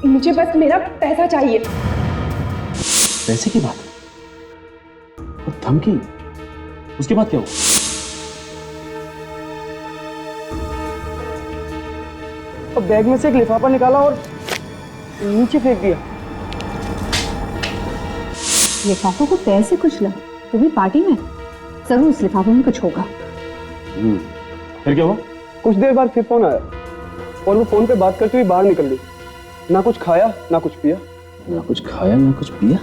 मुझे बस मेरा पैसा चाहिए। पैसे की बात और धमकी, उसके बाद क्या हुआ? और बैग में से एक लिफाफा निकाला और नीचे फेंक दिया। लिफाफों को पैर से कुचला, तो भी पार्टी में? जरूर उस लिफाफे में कुछ होगा। फिर क्या हुआ? कुछ देर बाद फिर फोन आया और वो फोन पे बात करते हुए बाहर निकल गई। ना कुछ खाया ना कुछ पिया। ना कुछ खाया ना कुछ पिया?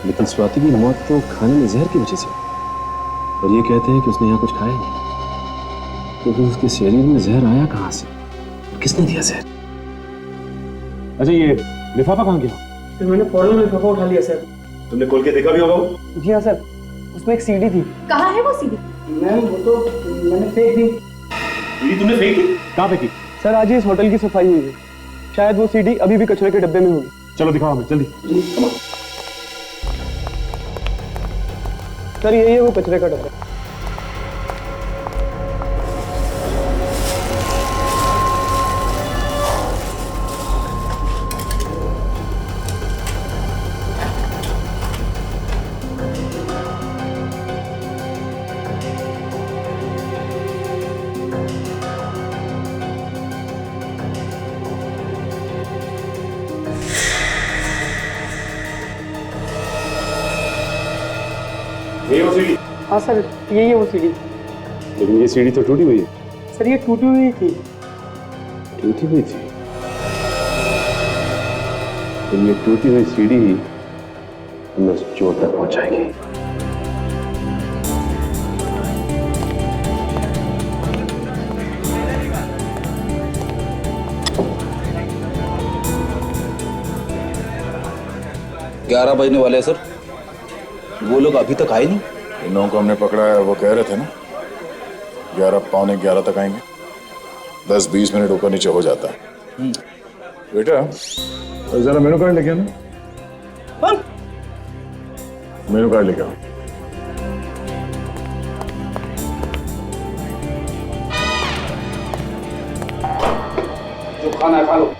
लेकिन स्वाति की मौत तो खाने में जहर की वजह से, और ये कहते हैं कि उसने यहाँ कुछ खाया नहीं। तो फिर उसके शरीर में जहर आया कहाँ से? किसने दिया जहर? अच्छा, ये लिफाफा कहाँ गया? फिर मैंने फौरन लिफाफा उठा लिया सर। तुमने खोल के देखा भी होगा? जी हाँ सर, उसमें एक सीडी थी। कहाँ है वो सीडी? मैम वो तो मैंने फेंक दी। सीडी तुमने फेंक दी? कहाँ फेंकी? सर आज ही इस होटल की सफाई हुई है, शायद वो सीडी अभी भी कचरे के डब्बे में होगी। चलो दिखाओ हमें जल्दी। सर यही है वो कचरे का डब्बा। हाँ सर, यही है वो सीढ़ी। लेकिन ये सीढ़ी तो टूटी हुई है। सर ये टूटी हुई थी। टूटी हुई थी? तो ये टूटी हुई सीढ़ी ही हमें उस चोर तक पहुंचाएगी। ग्यारह बजने वाले हैं सर, वो लोग अभी तक आए नहीं। इन लोगों को हमने पकड़ा है, वो कह रहे थे ना 11 पौने 11 तक आएंगे। 10-20 मिनट ऊपर नीचे हो जाता है। बेटा जरा मेनू कार्ड लेके आना। मेनू कार्ड लेके आओ। जो खाना है खा लो।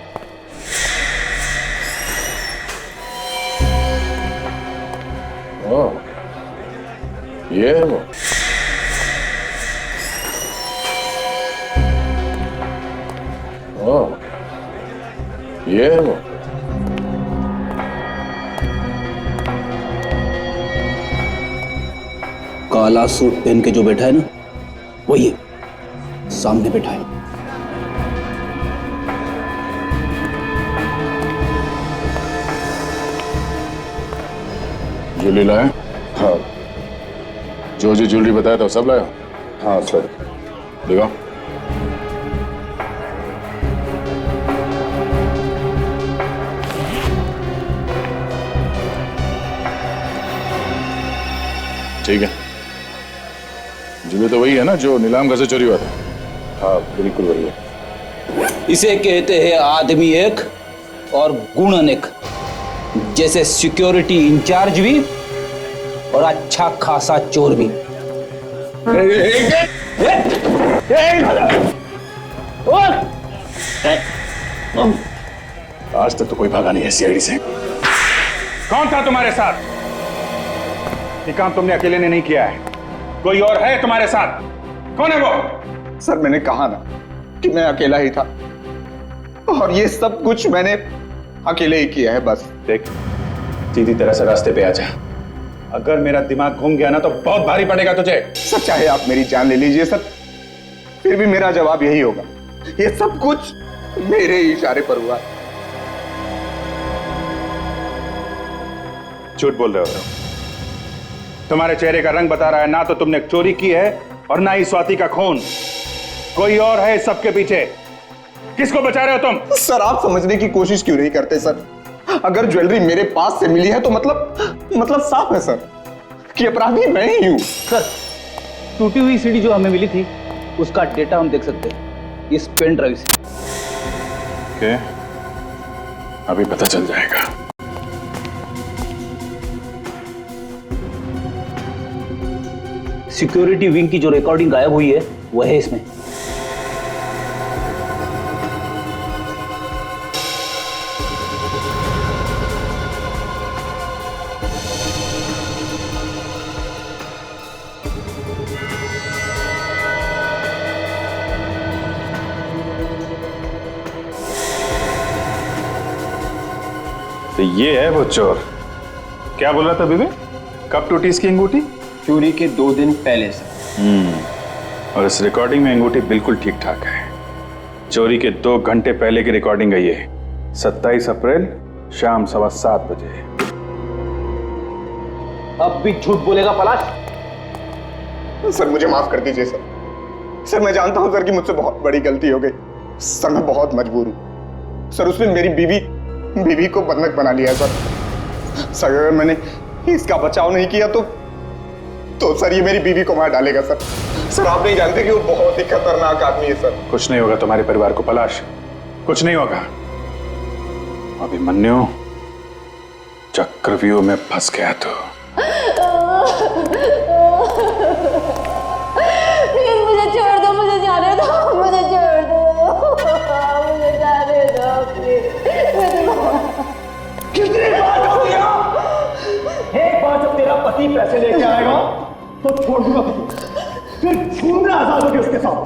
ये है वो। ये है वो। काला सूट पहन के जो बैठा है ना, वो ये सामने बैठा है। ज्वेलरी लाए? हाँ। जो ज्वेलरी बताया था सब लाया? हाँ सर। दिखाओ। ठीक है। ज्वेलरी तो वही है ना जो नीलाम घर से चोरी हुआ था? हाँ बिल्कुल वही है। इसे कहते हैं आदमी एक और गुण अनेक। जैसे सिक्योरिटी इंचार्ज भी और अच्छा खासा चोर भी। आज तक तो कोई भागा नहीं है सीआईडी से। कौन था तुम्हारे साथ? ये काम तुमने अकेले ने नहीं किया है, कोई और है तुम्हारे साथ? कौन है वो? सर मैंने कहा ना कि मैं अकेला ही था, और ये सब कुछ मैंने अकेले ही किया है बस। देख सीधी तरह से रास्ते पे आ जा, अगर मेरा दिमाग घूम गया ना तो बहुत भारी पड़ेगा तुझे। सर चाहे आप मेरी जान ले लीजिए सर, फिर भी मेरा जवाब यही होगा, ये सब कुछ मेरे ही इशारे पर हुआ। झूठ बोल रहे हो तुम। तुम्हारे चेहरे का रंग बता रहा है, ना तो तुमने चोरी की है और ना ही स्वाति का खून। कोई और है सबके पीछे। किसको बचा रहे हो तुम? सर आप समझने की कोशिश क्यों नहीं करते सर? अगर ज्वेलरी मेरे पास से मिली है तो मतलब साफ है सर कि अपराधी मैं ही हूं। सर टूटी हुई सीढ़ी जो हमें मिली थी उसका डेटा हम देख सकते हैं इस पेन ड्राइव से। ओके, अभी पता चल जाएगा। सिक्योरिटी विंग की जो रिकॉर्डिंग गायब हुई है वो है इसमें। तो ये है वो चोर। क्या बोल रहा था बीबी? कब टूटी इसकी अंगूठी? चोरी के 2 दिन पहले सर। और इस रिकॉर्डिंग में अंगूठी बिल्कुल ठीक ठाक है। चोरी के 2 घंटे पहले की रिकॉर्डिंग है ये। 27 अप्रैल शाम 7:15 बजे। अब भी झूठ बोलेगा पलाश? सर मुझे माफ कर दीजिए सर। सर मैं जानता हूं सर कि मुझसे बहुत बड़ी गलती हो गई। सर मैं बहुत मजबूर हूं सर। उसने मेरी बीवी को बंधक बना लिया है सर। सर अगर मैंने इसका बचाव नहीं किया तो सर ये मेरी बीवी को मार डालेगा सर। सर आप नहीं जानते कि वो बहुत ही खतरनाक आदमी है सर। कुछ नहीं होगा तुम्हारे परिवार को पलाश, कुछ नहीं होगा। अभिमन्यु चक्रव्यूह में फंस गया तो प्लीज मुझे छोड़ दो, मुझे जाने दो, मुझे छोड़ दो, मुझे जाने दो प्लीज। कितनी बात हो गया? एक बार जब तेरा पति पैसे लेके आएगा तो छोड़ दूंगा तुझे, फिर घूमना आजाद होगी उसके साथ।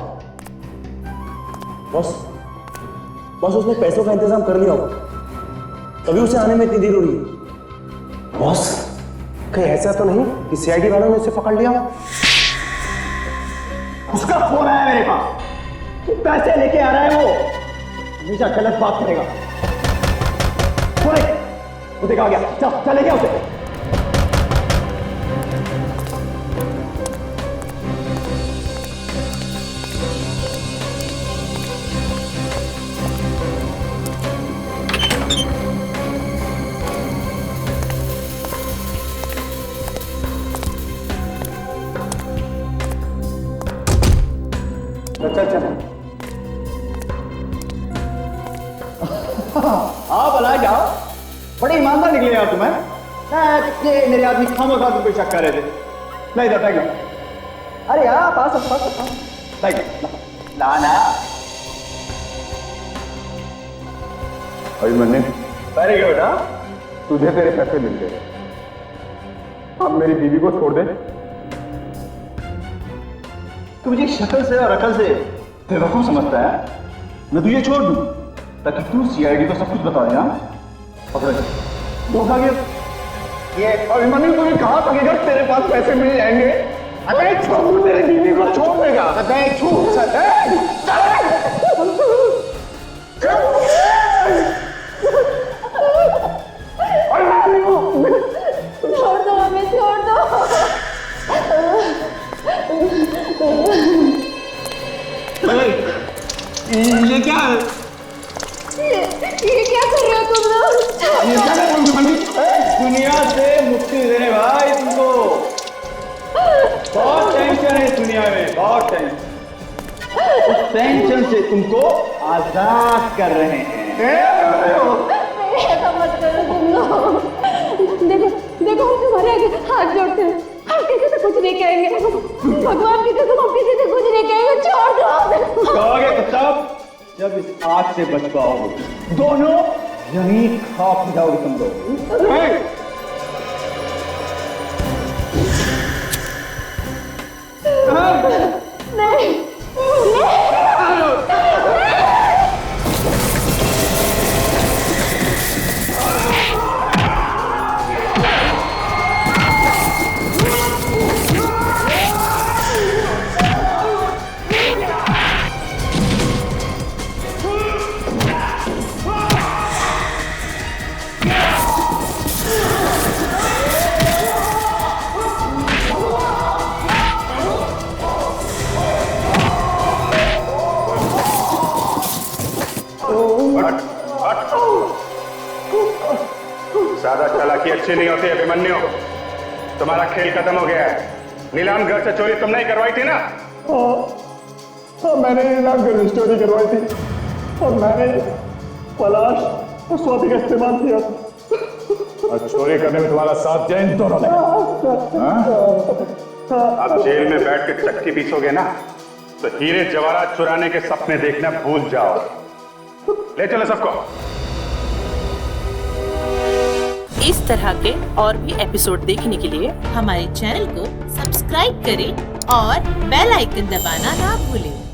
बॉस उसने पैसों का इंतजाम कर लिया होगा, तभी उसे आने में इतनी देर हो रही है। बॉस कहीं ऐसा तो नहीं कि सीआईडी वालों ने उसे पकड़ लिया? उसका फोन आया मेरे पास, पैसे लेके आ रहा है वो, हमेशा गलत बात करेगा। वो देखा गया, चल ले गया उसे। अच्छा हाँ भला जाओ, बड़े ईमानदार निकले यार तुम्हें। ये मेरे आदमी खामोखा तुम पे शक कर रहे थे। नहीं इधर बैग ला। अरे यार पास बैग ला ना। Abhimanyu, very good. हाँ तुझे तेरे पैसे मिल गए, अब मेरी बीवी को छोड़ दे। तू मुझे शक्ल से और अकल से बेवकूफ समझता है। मैं तुझे छोड़ दूं ताकि तू सीआईडी को सब कुछ बता देना। धोखा गया ये अभिमन्यु, तुम्हें कहा था कि अगर तेरे पास पैसे मिल जाएंगे अबे छोड़ मेरी बीवी को छोड़ देगा। अबे छोड़ छोड़ दो हमें, छोड़ दो। ये क्या है? ये क्या कर रहे हो तुम लोग? ये क्या कर रहे हो? दुनिया से मुक्ति देने भाई तुमको। बहुत टेंशन है इस दुनिया में, बहुत टेंशन। उस टेंशन से तुमको आजाद कर रहे हैं। ऐसा मत करो तुम लोग। देखो देखो, हम तुम्हारे आगे हाथ जोड़ते हैं, हम किसी से कुछ नहीं कहेंगे। भगवान की कसम, हम किसी से कुछ नहीं कहेंगे। छोड़ दो। कहोगे तो तब जब इस आग से बच पाओगे। दोनों यहीं खाक जाओगे तुम लोग। नहीं ज्यादा चालाकी अच्छी नहीं होती अभिमन्यु, तुम्हारा खेल खत्म हो गया है। नीलाम घर से चोरी तुमने ही करवाई थी ना? हाँ मैंने नीलाम घर से चोरी करवाई थी और मैंने पलाश और स्वाति का इस्तेमाल किया था। और चोरी करने में तुम्हारा साथ दिया इन दोनों ने। अब जेल में बैठ के चक्की पीसोगे ना तो हीरे जवाहरात चुराने के सपने देखना भूल जाओ। ले चलो सबको। इस तरह के और भी एपिसोड देखने के लिए हमारे चैनल को सब्सक्राइब करें और बेल आइकन दबाना ना भूलें।